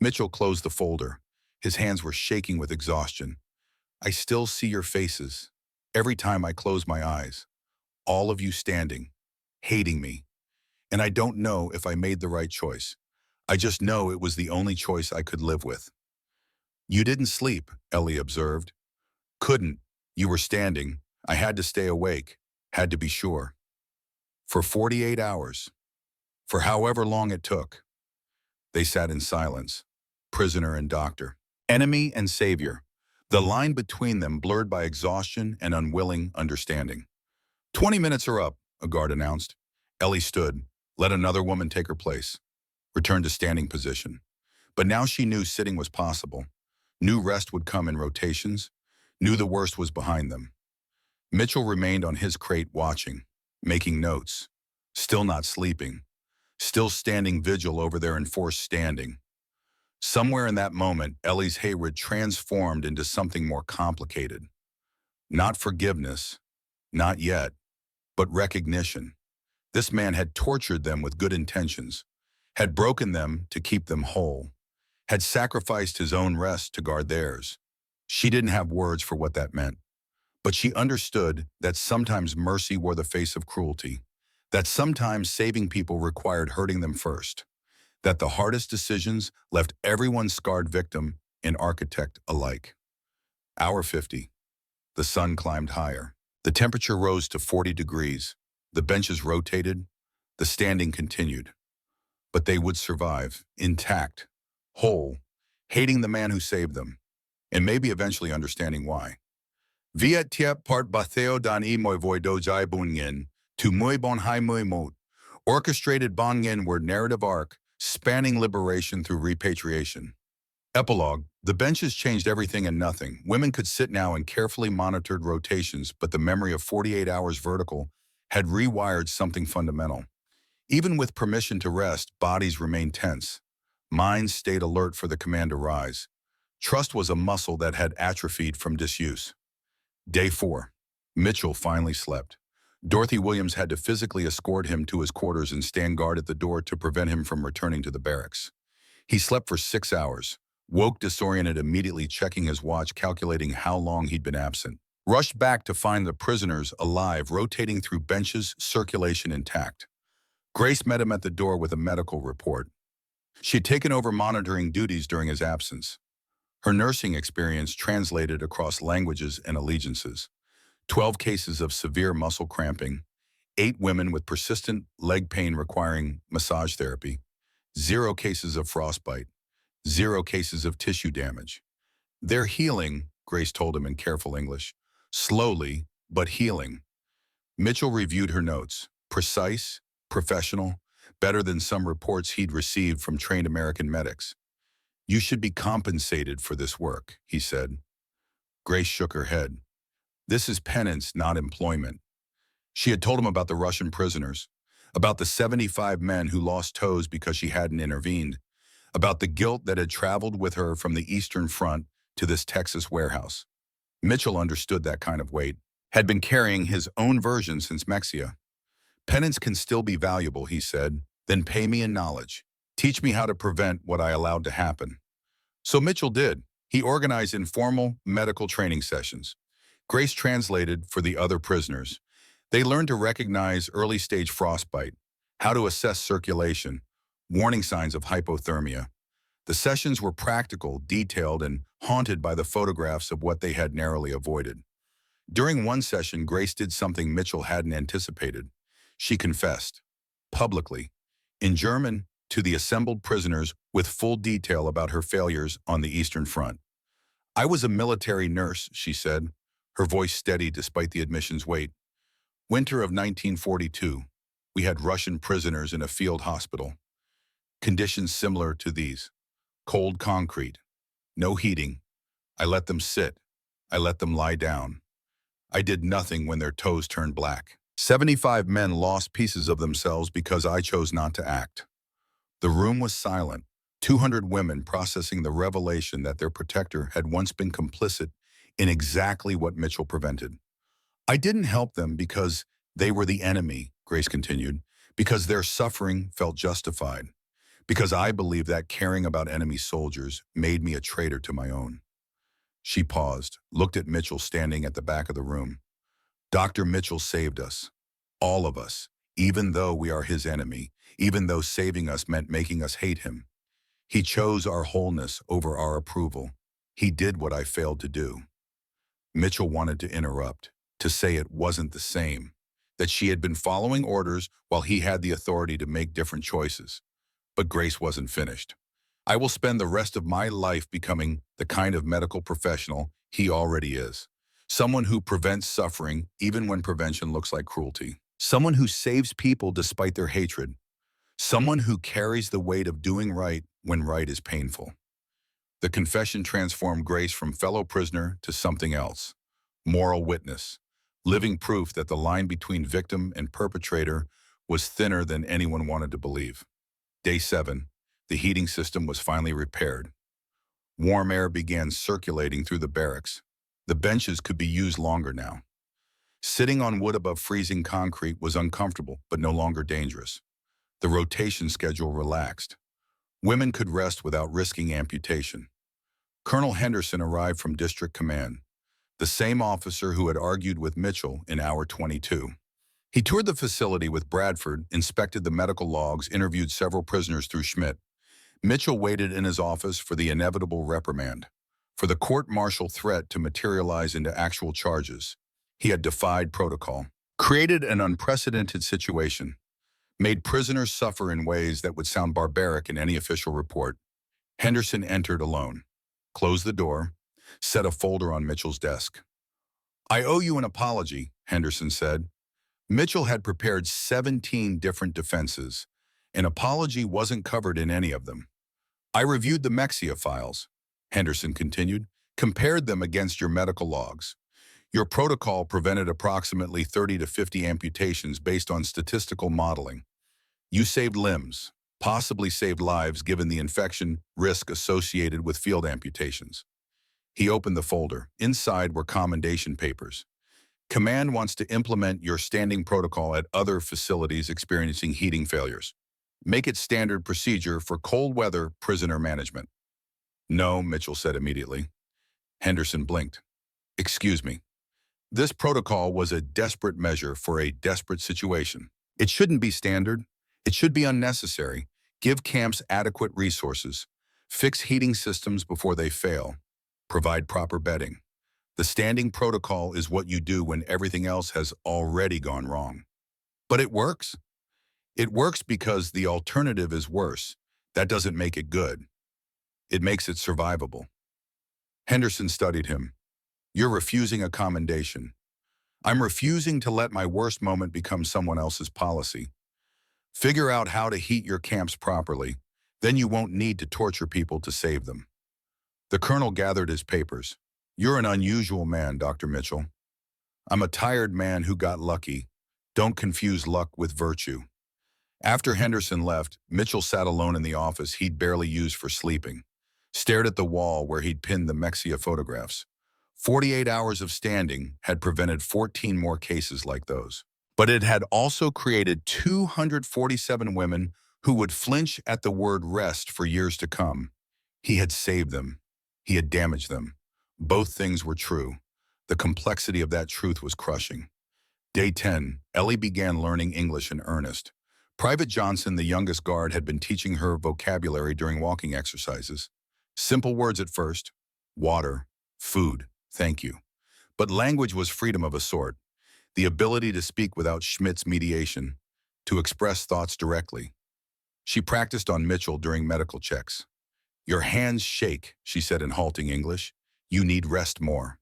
Mitchell closed the folder. His hands were shaking with exhaustion. I still see your faces. Every time I close my eyes. All of you standing, hating me. And I don't know if I made the right choice. I just know it was the only choice I could live with. You didn't sleep, Ellie observed. Couldn't. You were standing. I had to stay awake. Had to be sure. For 48 hours. For however long it took. They sat in silence, prisoner and doctor, enemy and savior, the line between them blurred by exhaustion and unwilling understanding. 20 minutes are up, a guard announced. Ellie stood, let another woman take her place, returned to standing position. But now she knew sitting was possible, knew rest would come in rotations, knew the worst was behind them. Mitchell remained on his crate watching, making notes, still not sleeping. Still standing vigil over their enforced standing. Somewhere in that moment, Ellie's hatred transformed into something more complicated. Not forgiveness, not yet, but recognition. This man had tortured them with good intentions, had broken them to keep them whole, had sacrificed his own rest to guard theirs. She didn't have words for what that meant, but she understood that sometimes mercy wore the face of cruelty, that sometimes saving people required hurting them first, that the hardest decisions left everyone scarred victim and architect alike. Hour 50. The sun climbed higher. The temperature rose to 40 degrees. The benches rotated. The standing continued. But they would survive, intact, whole, hating the man who saved them, and maybe eventually understanding why. Viet tiep part batheo dan I moi voi dojai bunyin, tu moi bon hai moi mot. Orchestrated bonyin word narrative arc, spanning liberation through repatriation. Epilogue. The benches changed everything and nothing. Women could sit now in carefully monitored rotations, but the memory of 48 hours vertical had rewired something fundamental. Even with permission to rest, bodies remained tense. Minds stayed alert for the command to rise. Trust was a muscle that had atrophied from disuse. Day 4. Mitchell finally slept. Dorothy Williams had to physically escort him to his quarters and stand guard at the door to prevent him from returning to the barracks. He slept for 6 hours, woke disoriented immediately checking his watch calculating how long he'd been absent. Rushed back to find the prisoners alive rotating through benches, circulation intact. Grace met him at the door with a medical report. She had taken over monitoring duties during his absence. Her nursing experience translated across languages and allegiances. 12 cases of severe muscle cramping, 8 women with persistent leg pain requiring massage therapy, 0 cases of frostbite, 0 cases of tissue damage. They're healing, Grace told him in careful English. Slowly, but healing. Mitchell reviewed her notes. Precise, professional, better than some reports he'd received from trained American medics. You should be compensated for this work, he said. Grace shook her head. This is penance, not employment. She had told him about the Russian prisoners, about the 75 men who lost toes because she hadn't intervened, about the guilt that had traveled with her from the Eastern Front to this Texas warehouse. Mitchell understood that kind of weight, had been carrying his own version since Mexia. Penance can still be valuable, he said. Then pay me in knowledge. Teach me how to prevent what I allowed to happen. So Mitchell did. He organized informal medical training sessions. Grace translated for the other prisoners. They learned to recognize early-stage frostbite, how to assess circulation, warning signs of hypothermia. The sessions were practical, detailed, and haunted by the photographs of what they had narrowly avoided. During one session, Grace did something Mitchell hadn't anticipated. She confessed, publicly, in German, to the assembled prisoners with full detail about her failures on the Eastern Front. I was a military nurse, she said, her voice steady despite the admission's weight. Winter of 1942, we had Russian prisoners in a field hospital. Conditions similar to these. Cold concrete, no heating. I let them sit. I let them lie down. I did nothing when their toes turned black. 75 men lost pieces of themselves because I chose not to act. The room was silent, 200 women processing the revelation that their protector had once been complicit in exactly what Mitchell prevented. I didn't help them because they were the enemy, Grace continued, because their suffering felt justified, because I believed that caring about enemy soldiers made me a traitor to my own. She paused, looked at Mitchell standing at the back of the room. Dr. Mitchell saved us, all of us, even though we are his enemy, even though saving us meant making us hate him. He chose our wholeness over our approval. He did what I failed to do. Mitchell wanted to interrupt, to say it wasn't the same, that she had been following orders while he had the authority to make different choices. But Grace wasn't finished. I will spend the rest of my life becoming the kind of medical professional he already is. Someone who prevents suffering even when prevention looks like cruelty. Someone who saves people despite their hatred. Someone who carries the weight of doing right when right is painful. The confession transformed Grace from fellow prisoner to something else. Moral witness. Living proof that the line between victim and perpetrator was thinner than anyone wanted to believe. Day 7. The heating system was finally repaired. Warm air began circulating through the barracks. The benches could be used longer now. Sitting on wood above freezing concrete was uncomfortable, but no longer dangerous. The rotation schedule relaxed. Women could rest without risking amputation. Colonel Henderson arrived from District Command, the same officer who had argued with Mitchell in hour 22. He toured the facility with Bradford, inspected the medical logs, interviewed several prisoners through Schmidt. Mitchell waited in his office for the inevitable reprimand, for the court-martial threat to materialize into actual charges. He had defied protocol, created an unprecedented situation, made prisoners suffer in ways that would sound barbaric in any official report. Henderson entered alone, closed the door, set a folder on Mitchell's desk. I owe you an apology, Henderson said. Mitchell had prepared 17 different defenses. An apology wasn't covered in any of them. I reviewed the Mexia files, Henderson continued, compared them against your medical logs. Your protocol prevented approximately 30 to 50 amputations based on statistical modeling. You saved limbs, possibly saved lives given the infection risk associated with field amputations. He opened the folder. Inside were commendation papers. Command wants to implement your standing protocol at other facilities experiencing heating failures. Make it standard procedure for cold weather prisoner management. No, Mitchell said immediately. Henderson blinked. Excuse me. This protocol was a desperate measure for a desperate situation. It shouldn't be standard. It should be unnecessary. Give camps adequate resources. Fix heating systems before they fail. Provide proper bedding. The standing protocol is what you do when everything else has already gone wrong. But it works. It works because the alternative is worse. That doesn't make it good. It makes it survivable. Henderson studied him. You're refusing a commendation. I'm refusing to let my worst moment become someone else's policy. Figure out how to heat your camps properly. Then you won't need to torture people to save them. The colonel gathered his papers. You're an unusual man, Dr. Mitchell. I'm a tired man who got lucky. Don't confuse luck with virtue. After Henderson left, Mitchell sat alone in the office he'd barely used for sleeping, stared at the wall where he'd pinned the Mexia photographs. 48 hours of standing had prevented 14 more cases like those. But it had also created 247 women who would flinch at the word rest for years to come. He had saved them. He had damaged them. Both things were true. The complexity of that truth was crushing. Day 10, Ellie began learning English in earnest. Private Johnson, the youngest guard, had been teaching her vocabulary during walking exercises. Simple words at first: water, food, thank you. But language was freedom of a sort. The ability to speak without Schmidt's mediation, to express thoughts directly. She practiced on Mitchell during medical checks. Your hands shake, she said in halting English. You need rest more.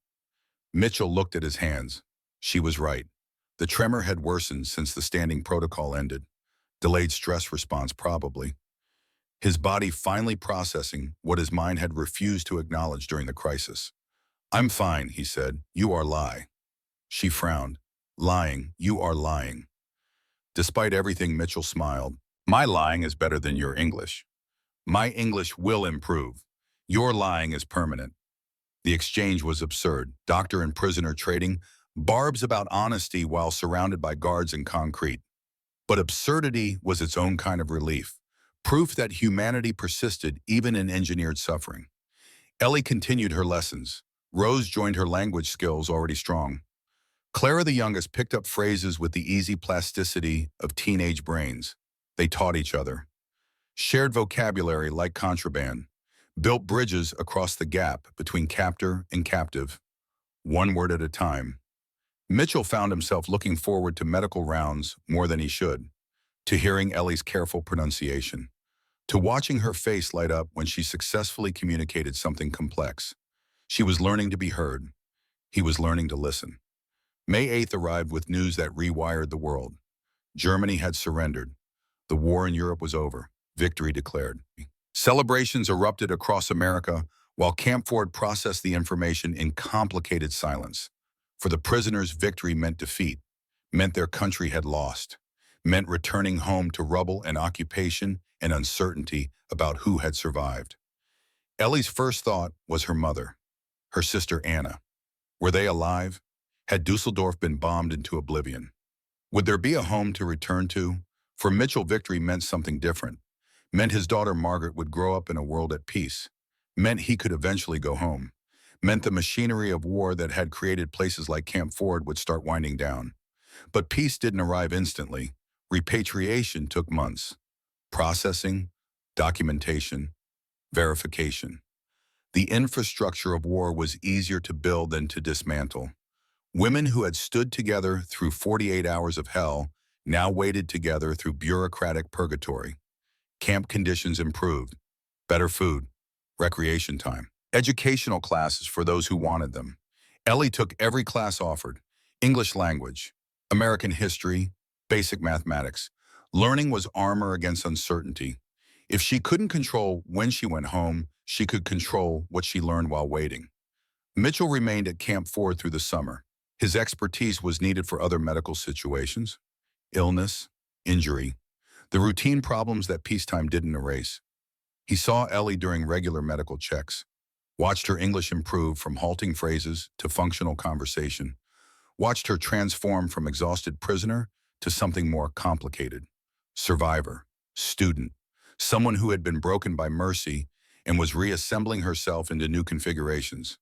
Mitchell looked at his hands. She was right. The tremor had worsened since the standing protocol ended. Delayed stress response, probably. His body finally processing what his mind had refused to acknowledge during the crisis. I'm fine, he said. You are lying. She frowned. Lying, you are lying. Despite everything, Mitchell smiled. My lying is better than your English. My English will improve. Your lying is permanent. The exchange was absurd. Doctor and prisoner trading, barbs about honesty while surrounded by guards and concrete. But absurdity was its own kind of relief, proof that humanity persisted even in engineered suffering. Ellie continued her lessons. Rose joined her language skills already strong. Clara, the youngest, picked up phrases with the easy plasticity of teenage brains. They taught each other. Shared vocabulary like contraband. Built bridges across the gap between captor and captive, one word at a time. Mitchell found himself looking forward to medical rounds more than he should, to hearing Ellie's careful pronunciation, to watching her face light up when she successfully communicated something complex. She was learning to be heard. He was learning to listen. May 8th arrived with news that rewired the world. Germany had surrendered. The war in Europe was over. Victory declared. Celebrations erupted across America while Camp Ford processed the information in complicated silence. For the prisoners, victory meant defeat, meant their country had lost, meant returning home to rubble and occupation and uncertainty about who had survived. Ellie's first thought was her mother, her sister Anna. Were they alive? Had Dusseldorf been bombed into oblivion? Would there be a home to return to? For Mitchell, victory meant something different. Meant his daughter Margaret would grow up in a world at peace. Meant he could eventually go home. Meant the machinery of war that had created places like Camp Ford would start winding down. But peace didn't arrive instantly. Repatriation took months. Processing, documentation, verification. The infrastructure of war was easier to build than to dismantle. Women who had stood together through 48 hours of hell now waited together through bureaucratic purgatory. Camp conditions improved. Better food, recreation time, educational classes for those who wanted them. Ellie took every class offered: English language, American history, basic mathematics. Learning was armor against uncertainty. If she couldn't control when she went home, she could control what she learned while waiting. Mitchell remained at Camp Ford through the summer. His expertise was needed for other medical situations: illness, injury, the routine problems that peacetime didn't erase. He saw Ellie during regular medical checks, watched her English improve from halting phrases to functional conversation, watched her transform from exhausted prisoner to something more complicated: survivor, student, someone who had been broken by mercy and was reassembling herself into new configurations.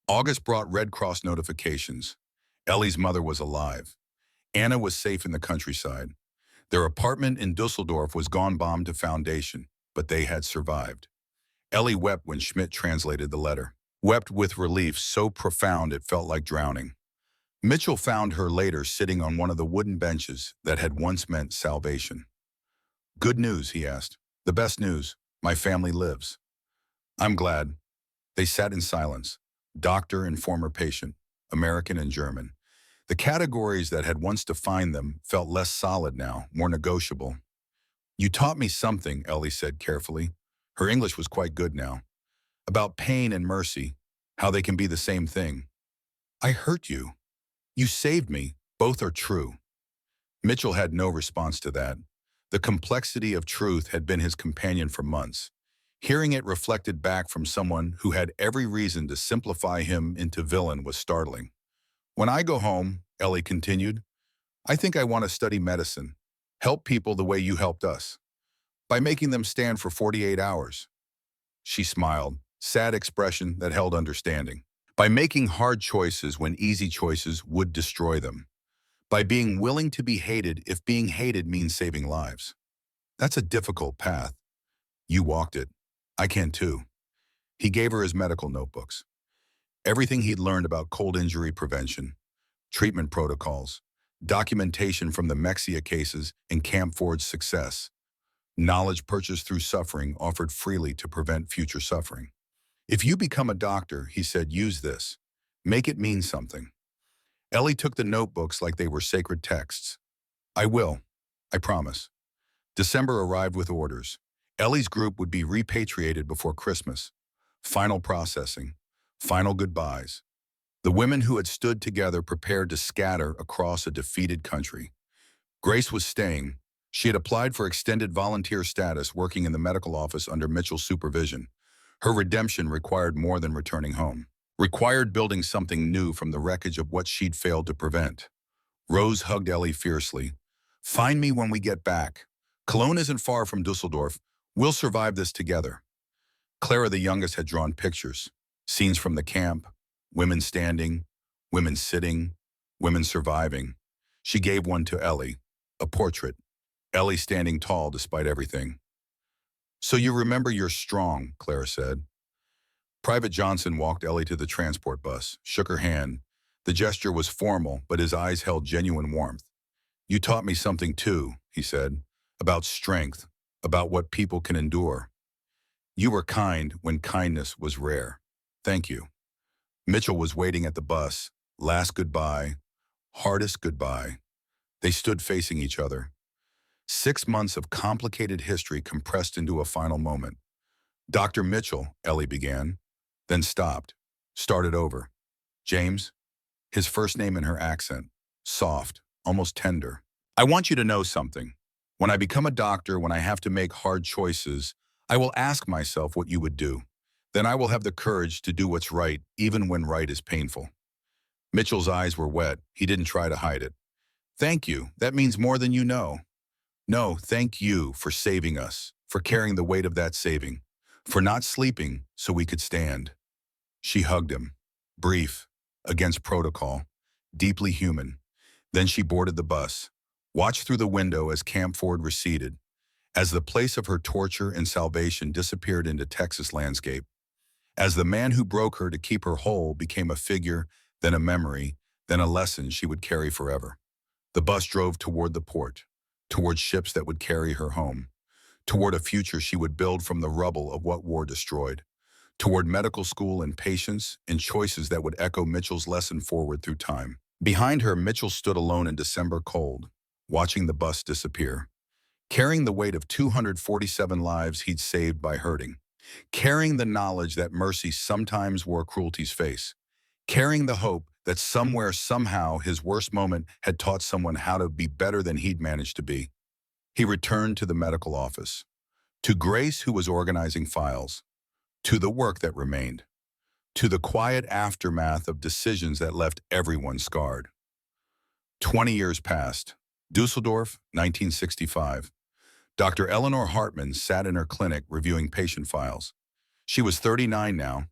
August brought Red Cross notifications. Ellie's mother was alive. Anna was safe in the countryside. Their apartment in Dusseldorf was gone bombed to foundation, but they had survived. Ellie wept when Schmidt translated the letter. Wept with relief so profound it felt like drowning. Mitchell found her later sitting on one of the wooden benches that had once meant salvation. "Good news," he asked. "The best news. My family lives." "I'm glad." They sat in silence, doctor and former patient, American and German. The categories that had once defined them felt less solid now, more negotiable. "You taught me something," Ellie said carefully. Her English was quite good now. "About pain and mercy, how they can be the same thing." "I hurt you. You saved me. Both are true." Mitchell had no response to that. The complexity of truth had been his companion for months. Hearing it reflected back from someone who had every reason to simplify him into villain was startling. "When I go home," Ellie continued, "I think I want to study medicine, help people the way you helped us, by making them stand for 48 hours. She smiled, sad expression that held understanding. "By making hard choices when easy choices would destroy them. By being willing to be hated if being hated means saving lives. That's a difficult path. You walked it. I can too." He gave her his medical notebooks. Everything he'd learned about cold injury prevention, treatment protocols, documentation from the Mexia cases and Camp Ford's success. Knowledge purchased through suffering offered freely to prevent future suffering. "If you become a doctor," he said, "use this. Make it mean something." Ellie took the notebooks like they were sacred texts. "I will. I promise." December arrived with orders. Ellie's group would be repatriated before Christmas. Final processing. Final goodbyes. The women who had stood together prepared to scatter across a defeated country. Grace was staying. She had applied for extended volunteer status working in the medical office under Mitchell's supervision. Her redemption required more than returning home. Required building something new from the wreckage of what she'd failed to prevent. Rose hugged Ellie fiercely. "Find me when we get back. Cologne isn't far from Dusseldorf. We'll survive this together." Clara, the youngest, had drawn pictures. Scenes from the camp. Women standing. Women sitting. Women surviving. She gave one to Ellie. A portrait. Ellie standing tall despite everything. "So you remember you're strong," Clara said. Private Johnson walked Ellie to the transport bus, shook her hand. The gesture was formal, but his eyes held genuine warmth. "You taught me something too," he said, "about strength, about what people can endure. You were kind when kindness was rare. Thank you." Mitchell was waiting at the bus. Last goodbye. Hardest goodbye. They stood facing each other. 6 months of complicated history compressed into a final moment. "Dr. Mitchell," Ellie began, then stopped, started over. "James," his first name in her accent, soft, almost tender. "I want you to know something. When I become a doctor, when I have to make hard choices, I will ask myself what you would do. Then I will have the courage to do what's right, even when right is painful." Mitchell's eyes were wet. He didn't try to hide it. "Thank you. That means more than you know." "No, thank you for saving us, for carrying the weight of that saving, for not sleeping so we could stand." She hugged him. Brief, against protocol, deeply human. Then she boarded the bus, watched through the window as Camp Ford receded, as the place of her torture and salvation disappeared into Texas landscape, as the man who broke her to keep her whole became a figure, then a memory, then a lesson she would carry forever. The bus drove toward the port, toward ships that would carry her home, toward a future she would build from the rubble of what war destroyed, toward medical school and patience and choices that would echo Mitchell's lesson forward through time. Behind her, Mitchell stood alone in December cold, watching the bus disappear, carrying the weight of 247 lives he'd saved by hurting, carrying the knowledge that mercy sometimes wore cruelty's face, carrying the hope that somewhere, somehow, his worst moment had taught someone how to be better than he'd managed to be. He returned to the medical office, to Grace, who was organizing files, to the work that remained, to the quiet aftermath of decisions that left everyone scarred. 20 years passed. Dusseldorf, 1965. Dr. Eleanor Hartman sat in her clinic reviewing patient files. She was 39 now,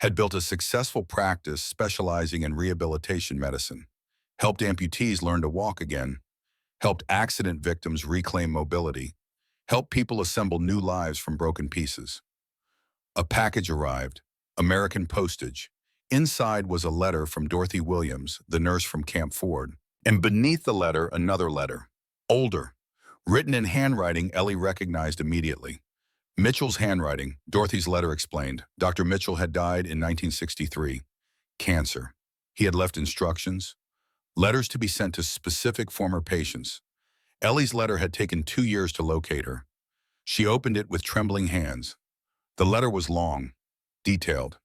had built a successful practice specializing in rehabilitation medicine, helped amputees learn to walk again, helped accident victims reclaim mobility, helped people assemble new lives from broken pieces. A package arrived, American postage. Inside was a letter from Dorothy Williams, the nurse from Camp Ford. And beneath the letter, another letter, older, written in handwriting Ellie recognized immediately. Mitchell's handwriting, Dorothy's letter explained. Dr. Mitchell had died in 1963. Cancer. He had left instructions, letters to be sent to specific former patients. Ellie's letter had taken 2 years to locate her. She opened it with trembling hands. The letter was long, detailed.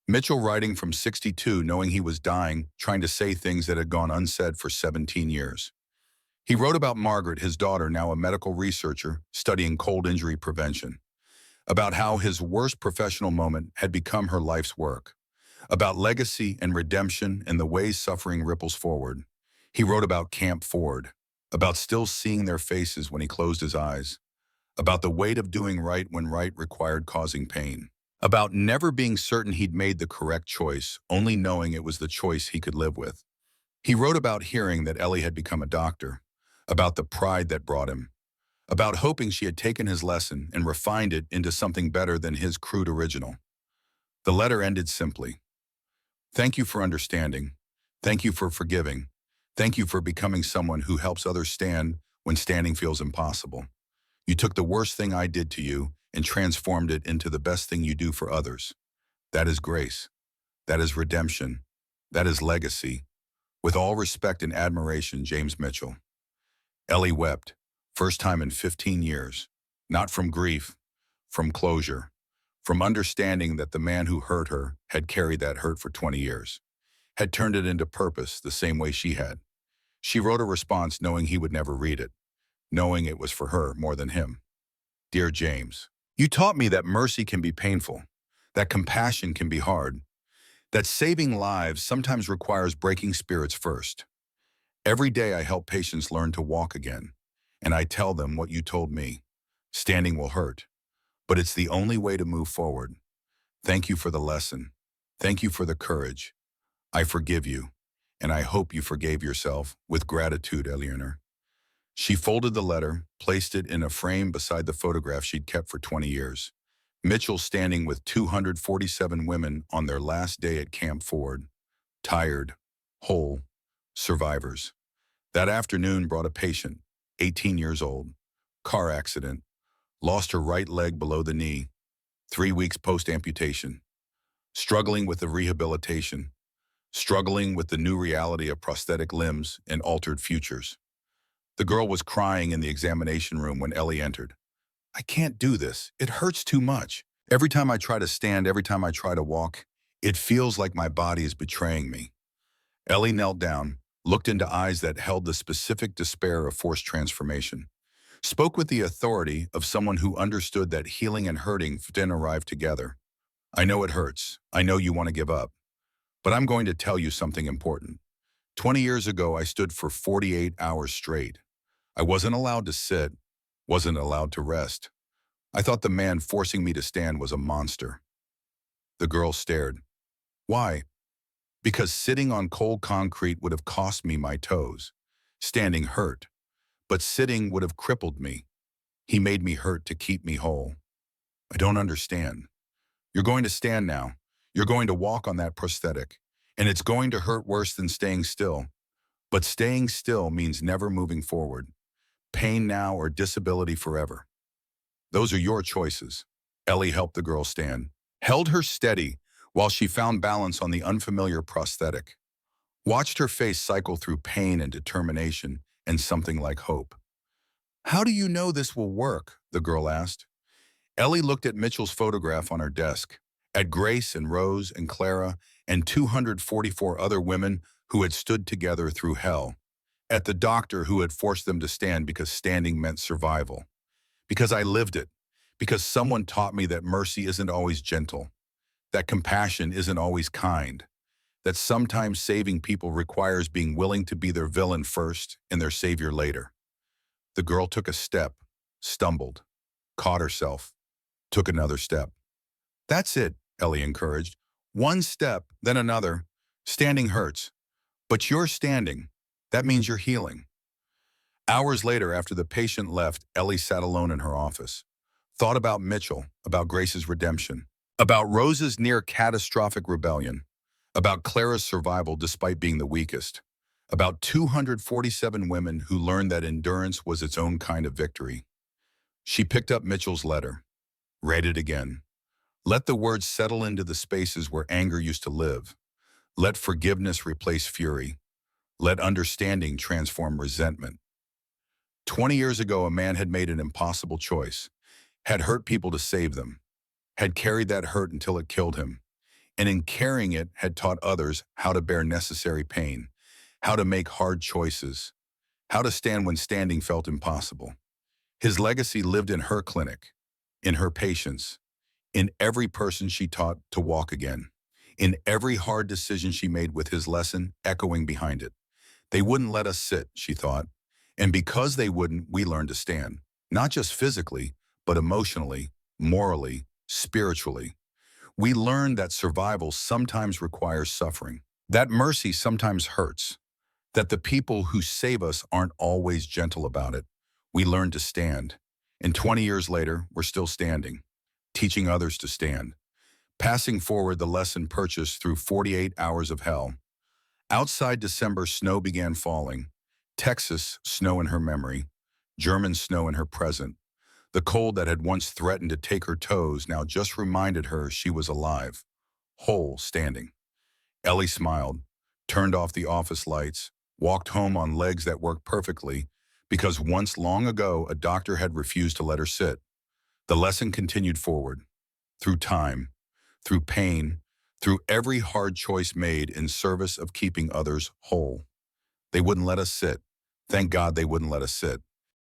Mitchell writing from 62, knowing he was dying, trying to say things that had gone unsaid for 17 years. He wrote about Margaret, his daughter, now a medical researcher, studying cold injury prevention. About how his worst professional moment had become her life's work. About legacy and redemption and the ways suffering ripples forward. He wrote about Camp Ford. About still seeing their faces when he closed his eyes. About the weight of doing right when right required causing pain. About never being certain he'd made the correct choice, only knowing it was the choice he could live with. He wrote about hearing that Ellie had become a doctor, about the pride that brought him, about hoping she had taken his lesson and refined it into something better than his crude original. The letter ended simply. Thank you for understanding. Thank you for forgiving. Thank you for becoming someone who helps others stand when standing feels impossible. You took the worst thing I did to you and transformed it into the best thing you do for others. That is grace. That is redemption. That is legacy. With all respect and admiration, James Mitchell. Ellie wept, first time in 15 years, not from grief, from closure, from understanding that the man who hurt her had carried that hurt for 20 years, had turned it into purpose the same way she had. She wrote a response knowing he would never read it, knowing it was for her more than him. Dear James, you taught me that mercy can be painful, that compassion can be hard, that saving lives sometimes requires breaking spirits first. Every day I help patients learn to walk again, and I tell them what you told me. Standing will hurt, but it's the only way to move forward. Thank you for the lesson. Thank you for the courage. I forgive you, and I hope you forgave yourself. With gratitude, Eleanor. She folded the letter, placed it in a frame beside the photograph she'd kept for 20 years. Mitchell standing with 247 women on their last day at Camp Ford. Tired, whole, survivors. That afternoon brought a patient, 18 years old, car accident, lost her right leg below the knee, 3 weeks post-amputation, struggling with the rehabilitation, struggling with the new reality of prosthetic limbs and altered futures. The girl was crying in the examination room when Ellie entered. I can't do this. It hurts too much. Every time I try to stand, every time I try to walk, it feels like my body is betraying me. Ellie knelt down, looked into eyes that held the specific despair of forced transformation, spoke with the authority of someone who understood that healing and hurting didn't arrive together. I know it hurts. I know you want to give up. But I'm going to tell you something important. 20 years ago, I stood for 48 hours straight. I wasn't allowed to sit, wasn't allowed to rest. I thought the man forcing me to stand was a monster. The girl stared. Why? Because sitting on cold concrete would have cost me my toes. Standing hurt. But sitting would have crippled me. He made me hurt to keep me whole. I don't understand. You're going to stand now. You're going to walk on that prosthetic. And it's going to hurt worse than staying still. But staying still means never moving forward. Pain now or disability forever. Those are your choices. Ellie helped the girl stand, held her steady while she found balance on the unfamiliar prosthetic, watched her face cycle through pain and determination and something like hope. "How do you know this will work?" the girl asked. Ellie looked at Mitchell's photograph on her desk, at Grace and Rose and Clara and 244 other women who had stood together through hell, at the doctor who had forced them to stand because standing meant survival. "Because I lived it. Because someone taught me that mercy isn't always gentle, that compassion isn't always kind, that sometimes saving people requires being willing to be their villain first and their savior later." The girl took a step, stumbled, caught herself, took another step. "That's it," Ellie encouraged. "One step, then another. Standing hurts. But you're standing. That means you're healing." Hours later, after the patient left, Ellie sat alone in her office. Thought about Mitchell, about Grace's redemption, about Rose's near-catastrophic rebellion, about Clara's survival despite being the weakest, about 247 women who learned that endurance was its own kind of victory. She picked up Mitchell's letter, read it again. Let the words settle into the spaces where anger used to live. Let forgiveness replace fury. Let understanding transform resentment. 20 years ago, a man had made an impossible choice, had hurt people to save them, had carried that hurt until it killed him, and in carrying it had taught others how to bear necessary pain, how to make hard choices, how to stand when standing felt impossible. His legacy lived in her clinic, in her patients, in every person she taught to walk again, in every hard decision she made with his lesson echoing behind it. They wouldn't let us sit, she thought, and because they wouldn't, we learned to stand, not just physically, but emotionally, morally, spiritually. We learned that survival sometimes requires suffering, that mercy sometimes hurts, that the people who save us aren't always gentle about it. We learned to stand. And 20 years later, we're still standing, teaching others to stand, passing forward the lesson purchased through 48 hours of hell. Outside, December snow began falling. Texas snow in her memory, German snow in her present. The cold that had once threatened to take her toes now just reminded her she was alive, whole, standing. Ellie smiled, turned off the office lights, walked home on legs that worked perfectly because once long ago a doctor had refused to let her sit. The lesson continued forward, through time, through pain, through every hard choice made in service of keeping others whole. They wouldn't let us sit. Thank God they wouldn't let us sit.